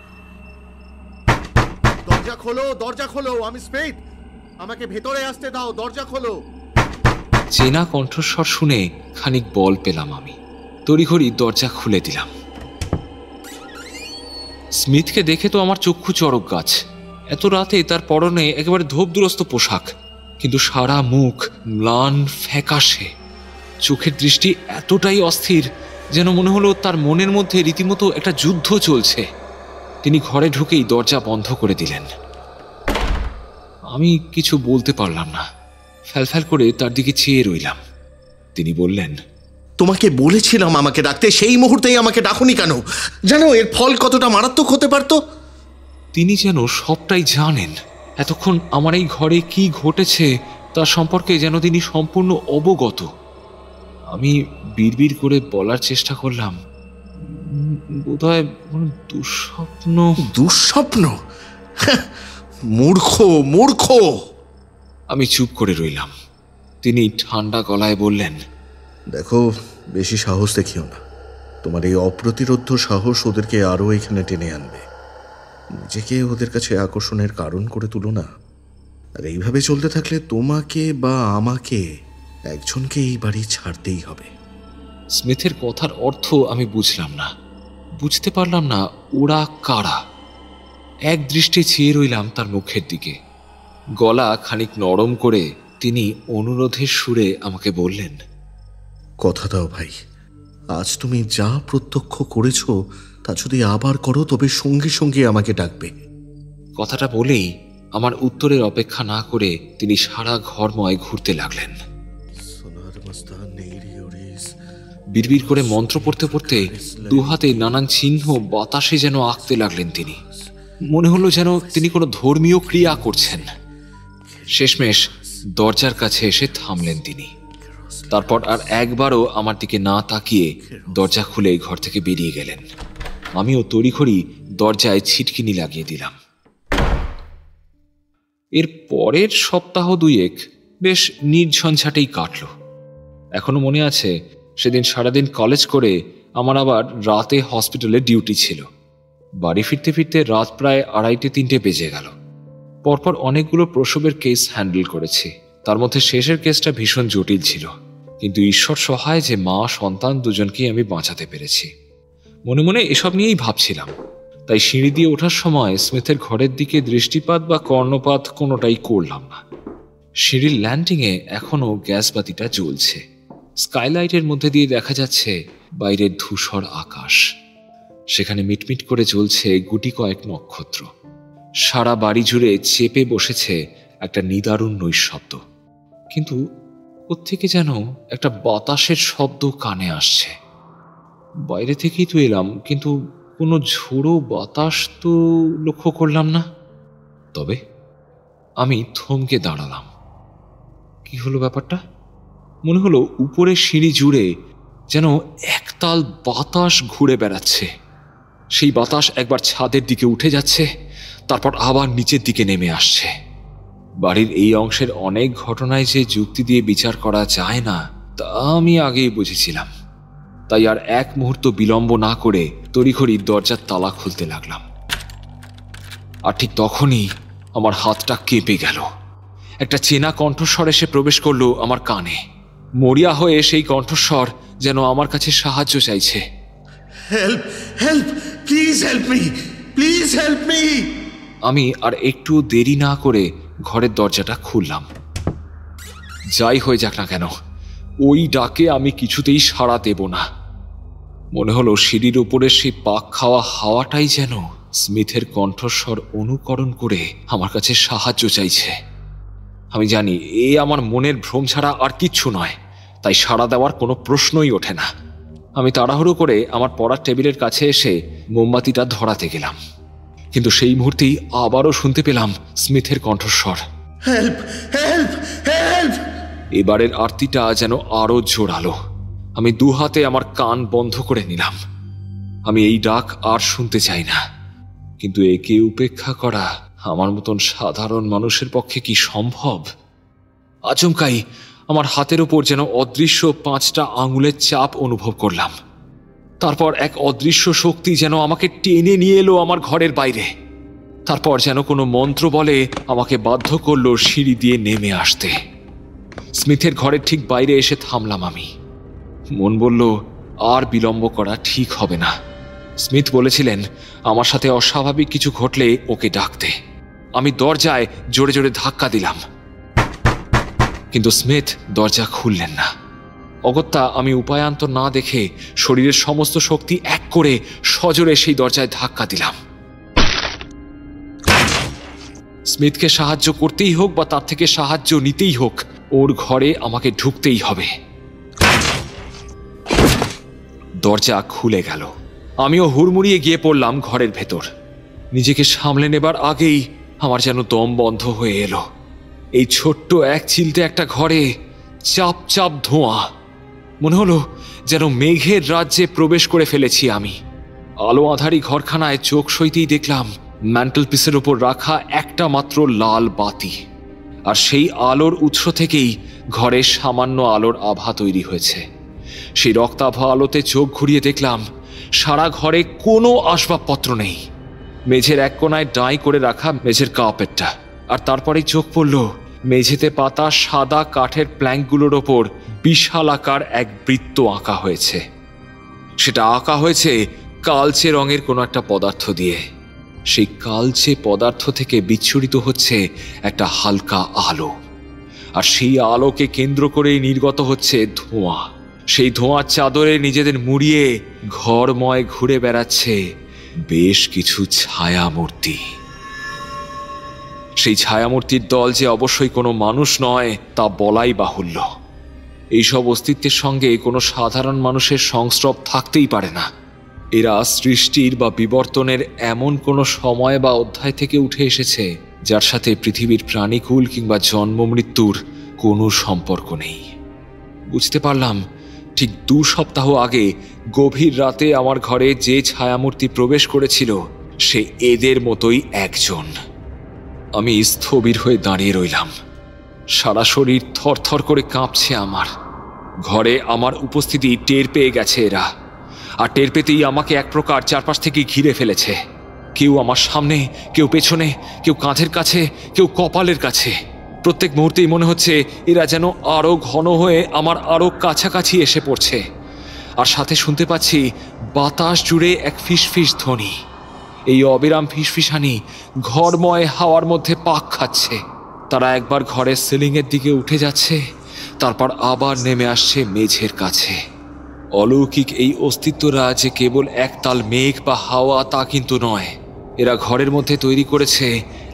দরজা খোলো, দরজা খোলো, আমি স্মিথ, আমাকে ভেতরে আসতে দাও, দরজা খোলো। চেনা কণ্ঠস্বর শুনে খানিক বল পেলাম আমি। তড়িঘড়ি দরজা খুলে দিলাম। স্মিথকে দেখে তো আমার চক্ষু চড়ক গাছ। এত রাতে তার পরনে একেবারে ধোপদুরস্ত পোশাক, কিন্তু সারা মুখ ম্লান ফ্যাকাশে। চোখের দৃষ্টি এতটাই অস্থির যেন মনে হলো তার মনের মধ্যে রীতিমতো একটা যুদ্ধ চলছে। তিনি ঘরে ঢুকেই দরজা বন্ধ করে দিলেন। আমি কিছু বলতে পারলাম না, ফ্যালফ্যাল করে তার দিকে চেয়ে রইলাম। তিনি বললেন, তোমাকে বলেছিলাম আমাকে ডাকতে, সেই মুহূর্তেই আমাকে ডাকুনি কেন? জানো এর ফল কতটা মারাত্মক হতে পারত? তিনি যেন সবটাই জানেন। এতক্ষণ আমার এই ঘরে কি ঘটেছে তার সম্পর্কে যেন তিনি সম্পূর্ণ অবগত। আমি বিড়বিড় করে বলার চেষ্টা করলাম, বোধহয় দুঃস্বপ্ন। দুঃস্বপ্ন? মূর্খ, মূর্খ! আমি চুপ করে রইলাম। তিনি ঠান্ডা গলায় বললেন, দেখো, বেশি সাহস দেখিও না। তোমার এই অপ্রতিরোধ্য সাহস ওদেরকে আরো এখানে টেনে আনবে। নিজেকে ওদের কাছে আকর্ষণের কারণ করে তুলো না। আর এইভাবে চলতে থাকলে তোমাকে বা আমাকে একজনকে এই বাড়ি ছাড়তেই হবে। স্মিথের কথার অর্থ আমি বুঝলাম না, বুঝতে পারলাম না ওরা কারা। এক দৃষ্টে চেয়ে রইলাম তার মুখের দিকে। গলা খানিক নরম করে তিনি অনুরোধের সুরে আমাকে বললেন, কথা দাও ভাই, আজ তুমি যা প্রত্যক্ষ করেছ তা যদি আবার করো তবে সঙ্গে সঙ্গে আমাকে ডাকবে। কথাটা বলেই আমার উত্তরের অপেক্ষা না করে তিনি সারা ঘরময় ঘুরতে লাগলেন। বিড়বিড় করে মন্ত্র পড়তে পড়তে দুহাতে নানান চিহ্ন বাতাসে যেন আঁকতে লাগলেন তিনি। মনে হলো যেন তিনি কোনো ধর্মীয় ক্রিয়া করছেন। শেষমেশ দরজার কাছে এসে থামলেন তিনি। তারপর আর একবারও আমার দিকে না তাকিয়ে দরজা খুলে ঘর থেকে বেরিয়ে গেলেন। আমিও তড়িঘড়ি দরজায় ছিটকিনি লাগিয়ে দিলাম। এর পরের সপ্তাহ দুয়েক বেশ নির্ঝঞ্ঝাটেই কাটল। এখনো মনে আছে, সেদিন সারাদিন কলেজ করে আমার আবার রাতে হসপিটালে ডিউটি ছিল। বাড়ি ফিরতে ফিরতে রাত প্রায় 2:30-3টে বেজে গেল। পরপর অনেকগুলো প্রসবের কেস হ্যান্ডেল করেছি। তার মধ্যে শেষের কেসটা ভীষণ জটিল ছিল, কিন্তু ঈশ্বর সহায় যে মা সন্তান দুজনকেই আমি বাঁচাতে পেরেছি। মনে মনে এসব নিয়েই ভাবছিলাম। তাই সিঁড়ি দিয়ে ওঠার সময় স্মিথের ঘরের দিকে দৃষ্টিপাত বা কর্ণপাত কোনোটাই করলাম না। সিঁড়ির ল্যান্ডিংয়ে এখনো গ্যাস বাতিটা জ্বলছে। স্কাইলাইটের মধ্যে দিয়ে দেখা যাচ্ছে বাইরের ধূসর আকাশ। সেখানে মিটমিট করে জ্বলছে গুটি কয়েক নক্ষত্র। সারা বাড়ি জুড়ে চেপে বসেছে একটা নিদারুণ নৈশব্দ। কিন্তু কোত্থেকে যেন একটা বাতাসের শব্দ কানে আসছে। বাইরে থেকেই তো এলাম, কিন্তু কোনো ঝোড়ো বাতাস তো লক্ষ্য করলাম না। তবে আমি থমকে দাঁড়ালাম। কি হলো ব্যাপারটা? মনে হলো উপরে সিঁড়ি জুড়ে যেন একতাল বাতাস ঘুরে বেড়াচ্ছে। সেই বাতাস একবার ছাদের দিকে উঠে যাচ্ছে, তারপর আবার নিচের দিকে নেমে আসছে। বাড়ির এই অংশের অনেক ঘটনায় যে যুক্তি দিয়ে বিচার করা যায় না তা আমি আগেই বুঝেছিলাম। তাই আর এক মুহূর্ত বিলম্ব না করে তড়িঘড়ি দরজার তালা খুলতে লাগলাম। আর ঠিক তখনই আমার হাতটা কেঁপে গেল। একটা চেনা কণ্ঠস্বর এসে প্রবেশ করলো আমার কানে। মরিয়া হয়ে সেই কণ্ঠস্বর যেন আমার কাছে সাহায্য চাইছে। Help, help, please help me, please help me. আমি আর একটু দেরি না করে ঘরের দরজাটা খুললাম। যাই হয়ে যাক না কেন, ওই ডাকে আমি কিছুতেই সাড়া দেব না। মনে হলো সিঁড়ির উপরে সেই পাক খাওয়া হাওয়াটাই যেন স্মিথের কণ্ঠস্বর অনুকরণ করে আমার কাছে সাহায্য চাইছে। আমি জানি এ আমার মনের ভ্রম ছাড়া আর কিচ্ছু নয়, তাই সাড়া দেওয়ার কোনো প্রশ্নই ওঠে না। আমি তাড়াহুড়ো করে আমার পড়ার টেবিলের কাছে এসে মোমবাতিটা ধরাতে গেলাম, কিন্তু সেই মুহূর্তেই আবারও শুনতে পেলাম স্মিথের কণ্ঠস্বর, হেল্প, হেল্প, হেল্প। এবারের আরতিটা যেন আরো জোরালো। আমি দু হাতে আমার কান বন্ধ করে নিলাম। আমি এই ডাক আর শুনতে চাই না, কিন্তু একে উপেক্ষা করা আমার মতন সাধারণ মানুষের পক্ষে কি সম্ভব? আচমকাই আমার হাতের উপর যেন অদৃশ্য 5টা আঙুলের চাপ অনুভব করলাম। তারপর এক অদৃশ্য শক্তি যেন আমাকে টেনে নিয়ে এলো আমার ঘরের বাইরে। তারপর যেন কোনো মন্ত্র বলে আমাকে বাধ্য করলো সিঁড়ি দিয়ে নেমে আসতে। স্মিথের ঘরের ঠিক বাইরে এসে থামলাম আমি। মন বলল আর বিলম্ব করা ঠিক হবে না। স্মিথ বলেছিলেন আমার সাথে অস্বাভাবিক কিছু ঘটলে ওকে ডাকতে। আমি দরজায় জোরে জোরে ধাক্কা দিলাম, কিন্তু স্মিথ দরজা খুললেন না। অগত্যা আমি উপায়ান্তর না দেখে শরীরের সমস্ত শক্তি এক করে সজোরে সেই দরজায় ধাক্কা দিলাম। স্মিথকে সাহায্য করতেই হোক বা তার থেকে সাহায্য নিতেই হোক, ওর ঘরে আমাকে ঢুকতেই হবে। দরজা খুলে গেল। আমিও হুড়মুড়িয়ে গিয়ে পড়লাম ঘরের ভেতর। নিজেকে সামলে নেবার আগেই আমার যেন দম বন্ধ হয়ে এলো। এই ছোট্ট এক চিলতে একটা ঘরে চাপ চাপ ধোঁয়া। মনে হলো যেন মেঘের রাজ্যে প্রবেশ করে ফেলেছি আমি। আলো আধারি ঘরখানায় চোখ সইতেই দেখলাম ম্যান্টেলপিসের ওপর রাখা একটা মাত্র লাল বাতি, আর সেই আলোর উৎস থেকেই ঘরে সামান্য আলোর আভা তৈরি হয়েছে। সেই রক্তাভা আলোতে চোখ ঘুরিয়ে দেখলাম সারা ঘরে কোনো আসবাবপত্র নেই। মেঝের এক কোনায় ডাই করে রাখা মেঝের কার্পেটটা, আর তারপরেই চোখ পড়ল মেঝেতে পাতা সাদা কাঠের প্ল্যাঙ্কগুলোর ওপর বিশাল আকার এক বৃত্ত আঁকা হয়েছে। সেটা আঁকা হয়েছে কালচে রঙের কোনো একটা পদার্থ দিয়ে। সেই কালচে পদার্থ থেকে বিচ্ছুরিত হচ্ছে একটা হালকা আলো, আর সেই আলোকে কেন্দ্র করেই নির্গত হচ্ছে ধোঁয়া। সেই ধোঁয়ার চাদরে নিজেদের মুড়িয়ে ঘরময় ঘুরে বেড়াচ্ছে বেশ কিছু ছায়ামূর্তি। সেই ছায়ামূর্তির দল যে অবশ্যই কোনো মানুষ নয় তা বলাই বাহুল্য। এইসব অস্তিত্বের সঙ্গে কোনো সাধারণ মানুষের সংস্রব থাকতেই পারে না। এরা সৃষ্টির বা বিবর্তনের এমন কোনো সময় বা অধ্যায় থেকে উঠে এসেছে যার সাথে পৃথিবীর প্রাণীকুল কিংবা জন্ম মৃত্যুর কোনো সম্পর্ক নেই। বুঝতে পারলাম ঠিক 2 সপ্তাহ আগে গভীর রাতে আমার ঘরে যে ছায়ামূর্তি প্রবেশ করেছিল সে এদের মতোই একজন। আমি স্থবির হয়ে দাঁড়িয়ে রইলাম। সারা শরীর থরথর করে কাঁপছে আমার। ঘরে আমার উপস্থিতি টের পেয়ে গেছে এরা, আর টের পেতেই আমাকে এক প্রকার চারপাশ থেকে ঘিরে ফেলেছে। কেউ আমার সামনে, কেউ পেছনে, কেউ কাঁধের কাছে, কেউ কপালের কাছে। প্রত্যেক মুহূর্তেই মনে হচ্ছে এরা যেন আরো ঘন হয়ে আমার আরো কাছাকাছি এসে পড়ছে। আর সাথে শুনতে পাচ্ছি বাতাস জুড়ে এক ফিসফিস ধ্বনি। এই অবিরাম ফিসফিসানি ঘরময় হাওয়ার মধ্যে পাক খাচ্ছে। তারা একবার ঘরের সিলিংয়ের দিকে উঠে যাচ্ছে, তারপর আবার নেমে আসছে মেঝের কাছে। অলৌকিক এই অস্তিত্বরা যে কেবল একতাল মেঘ বা হাওয়া তা কিন্তু নয়। এরা ঘরের মধ্যে তৈরি করেছে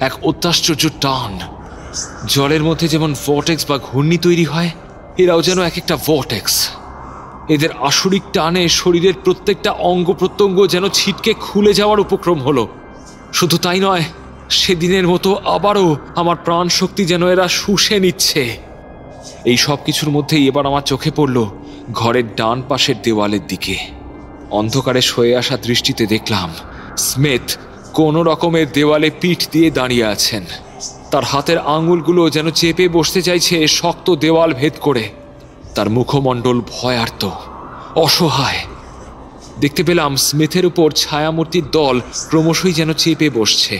এক অত্যাশ্চর্য টান। জলের মধ্যে যেমন ভর্টেক্স বা ঘূর্ণি তৈরি হয়, এরাও যেন এক একটা ভর্টেক্স। এদের আসরিক টানে শরীরের প্রত্যেকটা অঙ্গ প্রত্যঙ্গ যেন ছিটকে খুলে যাওয়ার উপক্রম হলো। শুধু তাই নয়, সেদিনের মতো আবারও আমার প্রাণ শক্তি যেন এরা শুষে নিচ্ছে। এই সব কিছুর মধ্যেই এবার আমার চোখে পড়ল ঘরের ডান পাশের দেওয়ালের দিকে। অন্ধকারে সয়ে আসা দৃষ্টিতে দেখলাম স্মিথ কোনো রকমের দেওয়ালে পিঠ দিয়ে দাঁড়িয়ে আছেন। তার হাতের আঙুলগুলো যেন চেপে বসতে চাইছে শক্ত দেওয়াল ভেদ করে। তার মুখমণ্ডল ভয়ার্ত, অসহায়। দেখতে পেলাম স্মিথের উপর ছায়ামূর্তির দল ক্রমশই যেন চেপে বসছে,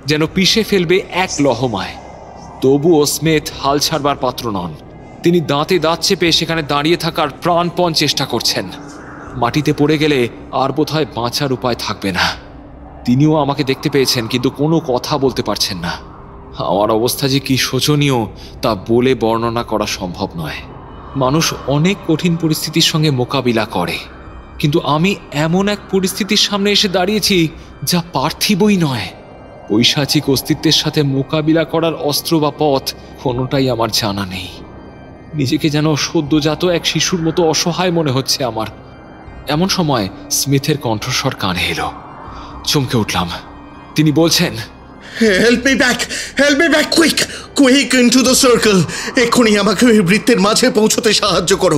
যেন পিষে ফেলবে এক লহমায়। তবুও স্মিথ হাল ছাড়বার পাত্র নন। তিনি দাঁতে দাঁত চেপে সেখানে দাঁড়িয়ে থাকার প্রাণপণ চেষ্টা করছেন। মাটিতে পড়ে গেলে আর বোধহয় বাঁচার উপায় থাকবে না। তিনিও আমাকে দেখতে পেয়েছেন, কিন্তু কোনো কথা বলতে পারছেন না। আমার অবস্থা যে কি শোচনীয় তা বলে বর্ণনা করা সম্ভব নয়। মানুষ অনেক কঠিন পরিস্থিতির সঙ্গে মোকাবিলা করে, কিন্তু আমি এমন এক পরিস্থিতির সামনে এসে দাঁড়িয়েছি যা পার্থিবই নয়। পৈশাচিক অস্তিত্বের সাথে মোকাবিলা করার অস্ত্র বা পথ কোনোটাই আমার জানা নেই। নিজেকে যেন সদ্যজাত এক শিশুর মতো অসহায় মনে হচ্ছে আমার। এমন সময় স্মিথের কণ্ঠস্বর কানে এলো। চমকে উঠলাম। তিনি বলছেন, help me back quick into the circle. এক্ষুনি আমাকে ওই বৃত্তের মাঝে পৌঁছতে সাহায্য করো,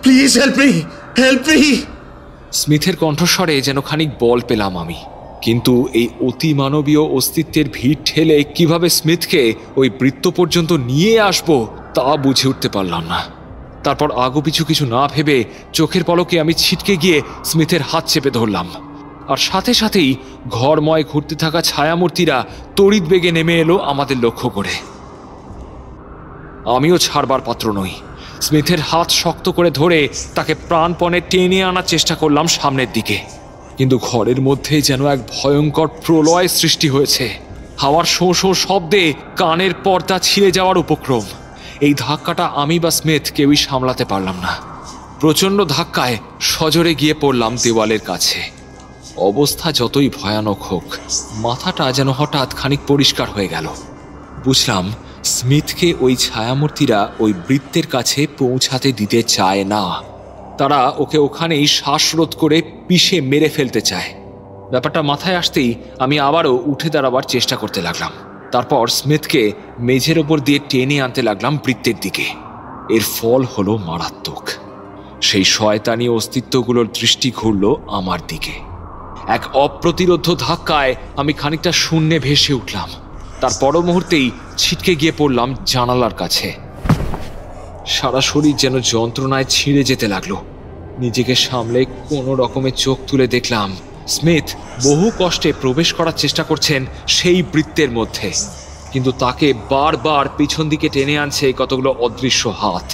প্লিজ হেল্প মি। স্মিথের কণ্ঠস্বরে যেন খানিক বল পেলাম আমি। কিন্তু এই অতি মানবীয় অস্তিত্বের ভিড় ঠেলে কিভাবে স্মিথকে ওই বৃত্ত পর্যন্ত নিয়ে আসবো তা বুঝে উঠতে পারলাম না। তারপর আগুপিছু কিছু না ভেবে চোখের পলকে আমি ছিটকে গিয়ে স্মিথের হাত চেপে ধরলাম। আর সাথে সাথেই ঘরময় ঘুরতে থাকা ছায়ামূর্তিরা তড়িৎ বেগে নেমে এলো আমাদের লক্ষ্য করে। আমিও ছাড়বার পাত্র নই। স্মিথের হাত শক্ত করে ধরে তাকে প্রাণপণে টেনে আনার চেষ্টা করলাম সামনের দিকে। কিন্তু ঘরের মধ্যে যেন এক ভয়ঙ্কর প্রলয় সৃষ্টি হয়েছে। হাওয়ার শোঁ শোঁ শব্দে কানের পর্দা ছিঁড়ে যাওয়ার উপক্রম। এই ধাক্কাটা আমি বা স্মিথ কেউই সামলাতে পারলাম না। প্রচণ্ড ধাক্কায় সজোরে গিয়ে পড়লাম দেওয়ালের কাছে। অবস্থা যতই ভয়ানক হোক, মাথাটা যেন হঠাৎ খানিক পরিষ্কার হয়ে গেল। বুঝলাম স্মিথকে ওই ছায়ামূর্তিরা ওই বৃত্তের কাছে পৌঁছাতে দিতে চায় না। তারা ওকে ওখানেই শ্বাসরোধ করে পিষে মেরে ফেলতে চায়। ব্যাপারটা মাথায় আসতেই আমি আবারও উঠে দাঁড়াবার চেষ্টা করতে লাগলাম। তারপর স্মিথকে মেঝের ওপর দিয়ে টেনে আনতে লাগলাম বৃত্তের দিকে। এর ফল হলো মারাত্মক। সেই শয়তানি অস্তিত্বগুলোর দৃষ্টি ঘুরল আমার দিকে। এক অপ্রতিরোধ্য ধাক্কায় আমি খানিকটা শূন্যে ভেসে উঠলাম। তার পর মুহূর্তেই ছিটকে গিয়ে পড়লাম জানালার কাছে। সারা শরীর যেন যন্ত্রণায় ছিঁড়ে যেতে লাগলো। নিজেকে সামলে কোনো রকমে চোখ তুলে দেখলাম স্মিথ বহু কষ্টে প্রবেশ করার চেষ্টা করছেন সেই বৃত্তের মধ্যে, কিন্তু তাকে বারবার পিছন দিকে টেনে আনছে কতগুলো অদৃশ্য হাত।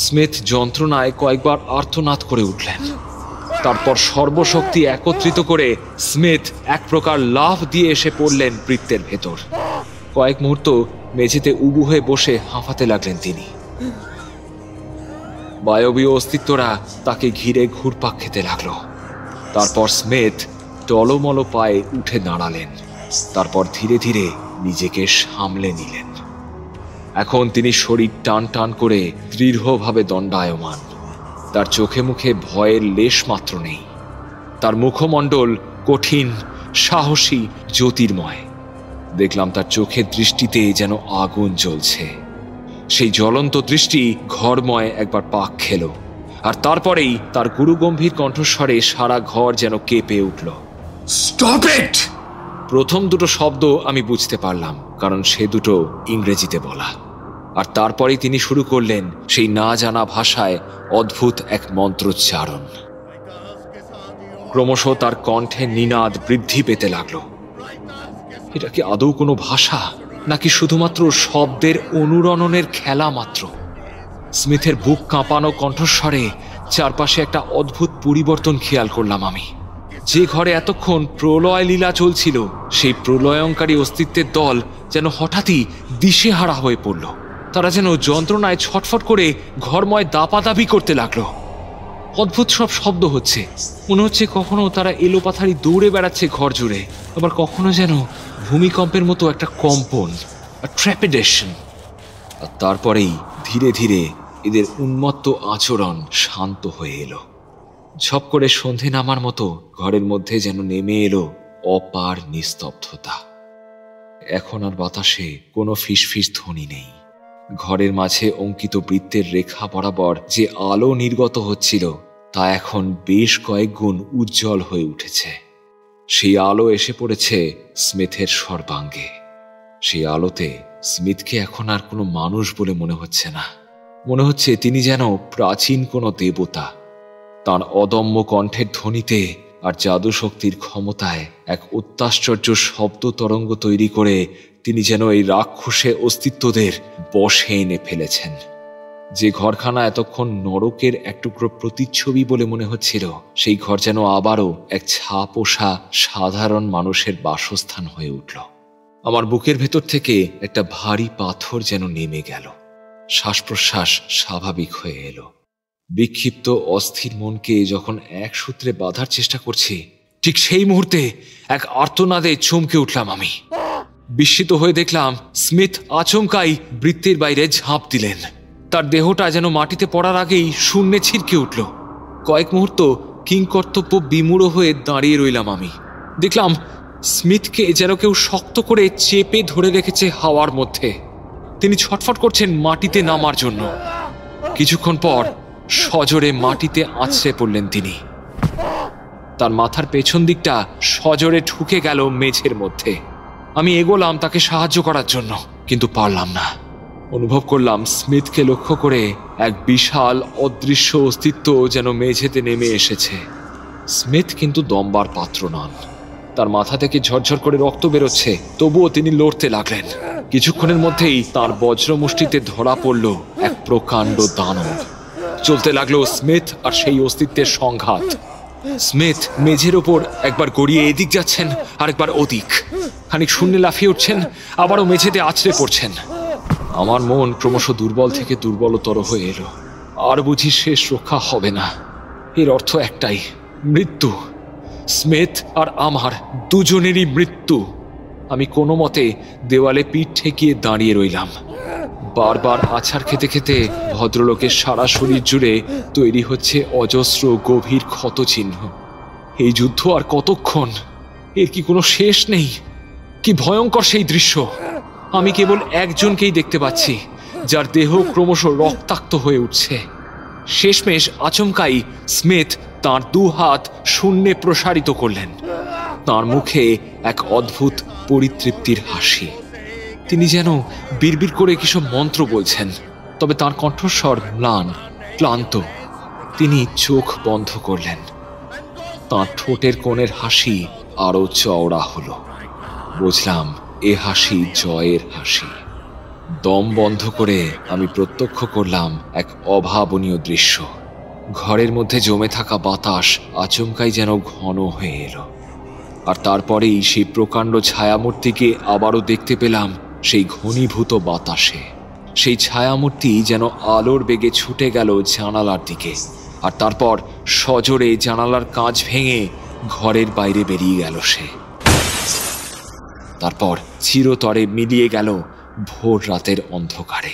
স্মিথ যন্ত্রণায় কয়েকবার আর্তনাদ করে উঠলেন। তারপর সর্বশক্তি একত্রিত করে স্মিথ এক প্রকার লাফ দিয়ে এসে পড়লেন বৃত্তের ভেতর। কয়েক মুহূর্ত মেঝেতে উবু হয়ে বসে হাঁফাতে লাগলেন তিনি। বায়বীয় অস্তিত্বরা তাকে ঘিরে ঘুরপাক খেতে লাগলো। তারপর স্মিথ টলমল পায়ে উঠে দাঁড়ালেন। তারপর ধীরে ধীরে নিজেকে সামলে নিলেন। এখন তিনি শরীর টান টান করে দৃঢ়ভাবে দণ্ডায়মান। তার চোখে মুখে ভয়ের লেশ মাত্র নেই। তার মুখমণ্ডল কঠিন, সাহসী, জ্যোতির্ময়। দেখলাম তার চোখের দৃষ্টিতে যেন আগুন জ্বলছে। সেই জ্বলন্ত দৃষ্টি ঘরময় একবার পাক খেল, আর তারপরেই তার গুরুগম্ভীর কণ্ঠস্বরে সারা ঘর যেন কেঁপে উঠল। Stop it! প্রথম দুটো শব্দ আমি বুঝতে পারলাম, কারণ সে দুটো ইংরেজিতে বলা। আর তারপরেই তিনি শুরু করলেন সেই না জানা ভাষায় অদ্ভুত এক মন্ত্রোচ্চারণ। ক্রমশ তার কণ্ঠে নিনাদ বৃদ্ধি পেতে লাগলো। এটা কি আদৌ কোনো ভাষা, নাকি শুধুমাত্র শব্দের অনুরণনের খেলা মাত্র? স্মিথের বুক কাঁপানো কণ্ঠস্বরে চারপাশে একটা অদ্ভুত পরিবর্তন খেয়াল করলাম আমি। যে ঘরে এতক্ষণ প্রলয় লীলা চলছিল, সেই প্রলয়ঙ্কারী অস্তিত্বের দল যেন হঠাৎই দিশেহারা হয়ে পড়ল। তারা যেন যন্ত্রণায় ছটফট করে ঘরময় দাপাদাপি করতে লাগলো। অদ্ভুত সব শব্দ হচ্ছে। মনে হচ্ছে কখনো তারা এলোপাথারি দৌড়ে বেড়াচ্ছে ঘর জুড়ে, আবার কখনো যেন ভূমিকম্পের মতো একটা কম্পন, ট্র্যাপিডেশন। আর তারপরেই ধীরে ধীরে এদের উন্মত্ত আচরণ শান্ত হয়ে এলো। ঝপ করে সন্ধে নামার মতো ঘরের মধ্যে যেন নেমে এলো অপার নিস্তব্ধতা। এখন আর বাতাসে কোনো ফিসফিস ধ্বনি নেই। ঘরের মাঝে অঙ্কিত বৃত্তের রেখা বরাবর যে আলো নির্গত হচ্ছিল তা এখন বেশ কয়েক গুণ উজ্জ্বল হয়ে উঠেছে। সেই আলো এসে পড়েছে স্মিথের সর্বাঙ্গে। সেই আলোতে স্মিথকে এখন আর কোনো মানুষ বলে মনে হচ্ছে না। মনে হচ্ছে তিনি যেন প্রাচীন কোনো দেবতা। তার অদম্য কণ্ঠের ধ্বনিতে আর জাদু শক্তির ক্ষমতায় এক অত্যাশ্চর্য শব্দ তরঙ্গ তৈরি করে তিনি যেন এই রাক্ষসে অস্তিত্বদের বশে এনে ফেলেছেন। যে ঘরখানা এতক্ষণ নরকের এক টুকরো প্রতিচ্ছবি বলে মনে হচ্ছিল, সেই ঘর যেন আবারও এক ছাপোষা সাধারণ মানুষের বাসস্থান হয়ে উঠল। আমার বুকের ভেতর থেকে একটা ভারী পাথর যেন নেমে গেল। শ্বাস প্রশ্বাস স্বাভাবিক হয়ে এলো। বিক্ষিপ্ত অস্থির মনকে যখন এক সূত্রে বাঁধার চেষ্টা করছি, ঠিক সেই মুহূর্তে এক আর্তনাদে চমকে উঠলাম আমি। বিস্মিত হয়ে দেখলাম স্মিথ আচমকাই বৃত্তের বাইরে ঝাঁপ দিলেন। তার দেহটা যেন মাটিতে পড়ার আগেই শূন্যে ছিটকে উঠল। কয়েক মুহূর্ত কিংকর্তব্য বিমূঢ় হয়ে দাঁড়িয়ে রইলাম আমি। দেখলাম স্মিথকে যেন কেউ শক্ত করে চেপে ধরে রেখেছে হাওয়ার মধ্যে। তিনি ছটফট করছেন মাটিতে নামার জন্য। কিছুক্ষণ পর সজোরে মাটিতে আছড়ে পড়লেন তিনি। তার মাথার পেছন দিকটা সজোরে ঢুকে গেল মেঝের মধ্যে। আমি এগোলাম তাকে সাহায্য করার জন্য, কিন্তু পারলাম না। অনুভব করলাম স্মিথকে লক্ষ্য করে এক বিশাল অদৃশ্য অস্তিত্ব যেন মেঝেতে নেমে এসেছে। স্মিথ কিন্তু দমবার পাত্র নন। তার মাথা থেকে ঝরঝর করে রক্ত বেরোচ্ছে, তবুও তিনি লড়তে লাগলেন। কিছুক্ষণের মধ্যেই তার বজ্রমুষ্টিতে ধরা পড়ল এক প্রকাণ্ড দানব। চলতে লাগলো স্মিথ আর সেই অস্তিত্বের সংঘাত। স্মিথ মেঝের ওপর একবার গড়িয়ে এদিক যাচ্ছেন, আরেকবার ওদিক। খানিক শূন্যে লাফিয়ে উঠছেন, আবারও মেঝেতে আছড়ে পড়ছেন। আমার মন ক্রমশ দুর্বল থেকে দুর্বলতর হয়ে এলো। আর বুঝি শেষ রক্ষা হবে না। এর অর্থ একটাই, মৃত্যু। স্মিথ আর আমার দুজনেরই মৃত্যু। আমি কোনো মতে দেওয়ালে পিঠ ঠেকিয়ে দাঁড়িয়ে রইলাম। বারবার আছাড় খেতে খেতে ভদ্রলোকের সারা শরীর জুড়ে তৈরি হচ্ছে অজস্র গভীর ক্ষতচিহ্ন। এই যুদ্ধ আর কতক্ষণ? এর কি কোনো শেষ নেই? কি ভয়ঙ্কর সেই দৃশ্য! আমি কেবল একজনকেই দেখতে পাচ্ছি, যার দেহ ক্রমশ রক্তাক্ত হয়ে উঠছে। শেষমেশ আচমকাই স্মিথ তাঁর দু হাত শূন্যে প্রসারিত করলেন। তাঁর মুখে এক অদ্ভুত পরিতৃপ্তির হাসি। তিনি যেন বিড়বিড় করে কিসব মন্ত্র বলছেন, তবে তাঁর কণ্ঠস্বর ম্লান, ক্লান্ত। তিনি চোখ বন্ধ করলেন। তাঁর ঠোঁটের কোণের হাসি আরো চওড়া হলো। বুঝলাম এ হাসি জয়ের হাসি। দম বন্ধ করে আমি প্রত্যক্ষ করলাম এক অভাবনীয় দৃশ্য। ঘরের মধ্যে জমে থাকা বাতাস আচমকাই যেন ঘন হয়ে এলো। আর তারপরেই সেই প্রকাণ্ড ছায়ামূর্তিকে আবারও দেখতে পেলাম সেই ঘনীভূত বাতাসে। সেই ছায়ামূর্তি যেন আলোর বেগে ছুটে গেল জানালার দিকে, আর তারপর সজোরে জানালার কাঁচ ভেঙে ঘরের বাইরে বেরিয়ে গেল সে। তারপর চিরতরে মিলিয়ে গেল ভোর রাতের অন্ধকারে।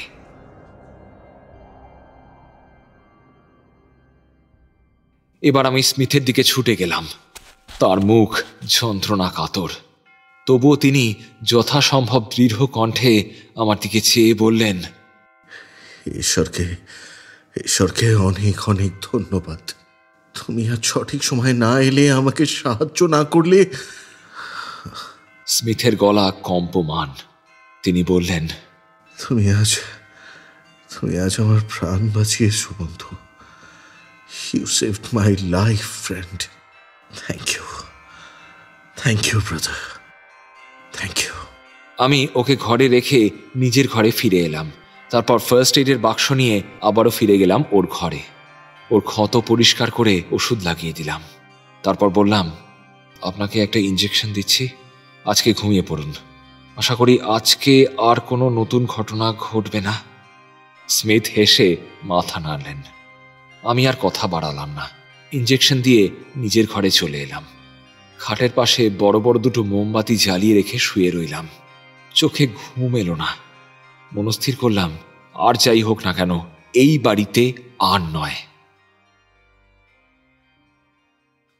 এবার আমি স্মিথের দিকে ছুটে গেলাম। তার মুখ যন্ত্রণা কাতর, তবুও তিনি যথাসম্ভব দৃঢ় কণ্ঠে আমার দিকে চেয়ে বললেন, ঈশ্বরকে অনেক অনেক ধন্যবাদ। তুমি আর সঠিক সময় না এলে, আমাকে সাহায্য না করলে। স্মিথের গলা কম্পমান। তিনি বললেন, তুমি আজ আমার প্রাণ বাঁচিয়েছো বন্ধু। You saved my life, friend. Thank you, brother. Thank you. আমি ওকে ঘরে রেখে নিজের ঘরে ফিরে এলাম। তারপর ফার্স্ট এইডের বাক্স নিয়ে আবারও ফিরে গেলাম ওর ঘরে। ওর ক্ষত পরিষ্কার করে ওষুধ লাগিয়ে দিলাম। তারপর বললাম, আপনাকে একটা ইঞ্জেকশন দিচ্ছি, আজকে ঘুমিয়ে পড়ুন। আশা করি আজকে আর কোনো নতুন ঘটনা ঘটবে না। স্মিথ হেসে মাথা নাড়লেন। আমি আর কথা বাড়ালাম না। ইঞ্জেকশন দিয়ে নিজের ঘরে চলে এলাম। খাটের পাশে বড় বড় দুটো মোমবাতি জ্বালিয়ে রেখে শুয়ে রইলাম। চোখে ঘুম এলো না। মনস্থির করলাম, আর যাই হোক না কেন, এই বাড়িতে আর নয়।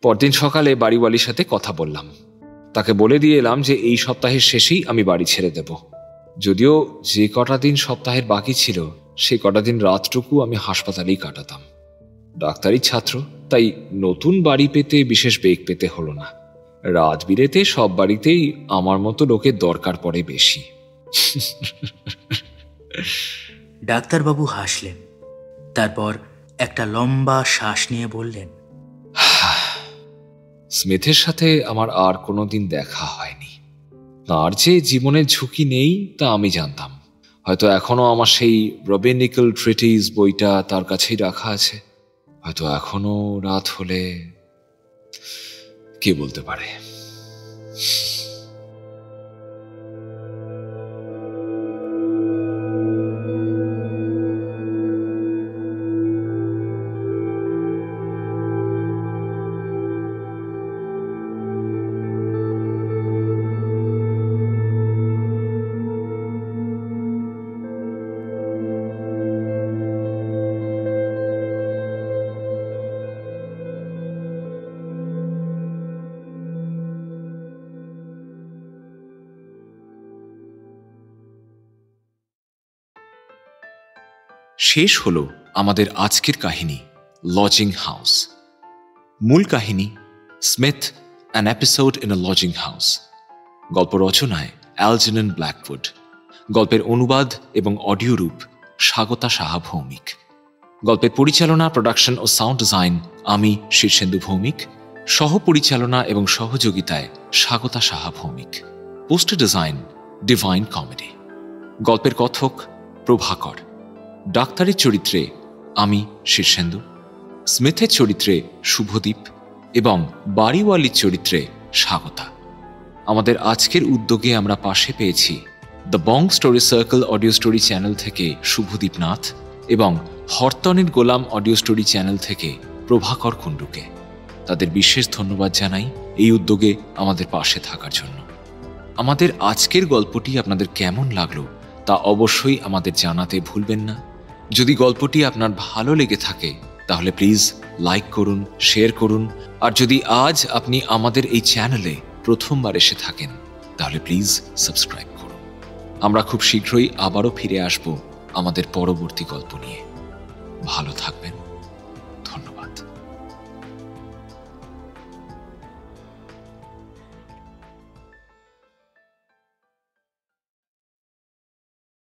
পরদিন সকালে বাড়িওয়ালির সাথে কথা বললাম। তাকে বলে দিয়ে এলাম যে এই সপ্তাহের শেষেই আমি বাড়ি ছেড়ে দেব। যদিও যে কটা দিন সপ্তাহের বাকি ছিল, সে কটা দিন রাতটুকু আমি হাসপাতালেই কাটাতাম। ডাক্তারি ছাত্র, তাই নতুন বাড়ি পেতে বিশেষ বেগ পেতে হলো না। রাত বিরেতে সব বাড়িতেই আমার মতো লোকের দরকার পড়ে বেশি। ডাক্তারবাবু হাসলেন, তারপর একটা লম্বা শ্বাস নিয়ে বললেন, স্মিথের সাথে আমার আর কোনোদিন দেখা হয়নি। তার যে জীবনের ঝুঁকি নেই তা আমি জানতাম। হয়তো এখনো আমার সেই রবিনিক্যাল ট্রিটিস বইটা তার কাছেই রাখা আছে। হয়তো এখনো রাত হলে কে বলতে পারে। শেষ হলো আমাদের আজকের কাহিনী লজিং হাউস। মূল কাহিনী Smith an episode in a lodging house. গল্প রচনায় অ্যালজেরন ব্ল্যাকউড। গল্পের অনুবাদ এবং অডিও রূপ স্বাগতা সাহা ভৌমিক। গল্পের পরিচালনা, প্রোডাকশন ও সাউন্ড ডিজাইন আমি শীর্ষেন্দু ভৌমিক। সহ পরিচালনা এবং সহযোগিতায় Swagata Saha Bhowmik. Poster design divine comedy. গল্পের কথক প্রভাকর। ডাক্তারের চরিত্রে আমি শীর্ষেন্দু, স্মিথের চরিত্রে শুভদীপ এবং বাড়িওয়ালির চরিত্রে স্বাগতা। আমাদের আজকের উদ্যোগে আমরা পাশে পেয়েছি the Bong story circle audio story channel থেকে শুভদীপ নাথ এবং হরতনের গোলাম অডিও স্টোরি চ্যানেল থেকে প্রভাকর কুণ্ডুকে। তাদের বিশেষ ধন্যবাদ জানাই এই উদ্যোগে আমাদের পাশে থাকার জন্য। আমাদের আজকের গল্পটি আপনাদের কেমন লাগলো তা অবশ্যই আমাদের জানাতে ভুলবেন না। যদি গল্পটি আপনার ভালো লেগে থাকে তাহলে প্লিজ লাইক করুন, শেয়ার করুন। আর যদি আজ আপনি আমাদের এই চ্যানেলে প্রথমবার এসে থাকেন তাহলে প্লিজ সাবস্ক্রাইব করুন। আমরা খুব শীঘ্রই আবারও ফিরে আসব আমাদের পরবর্তী গল্প নিয়ে। ভালো থাকবেন।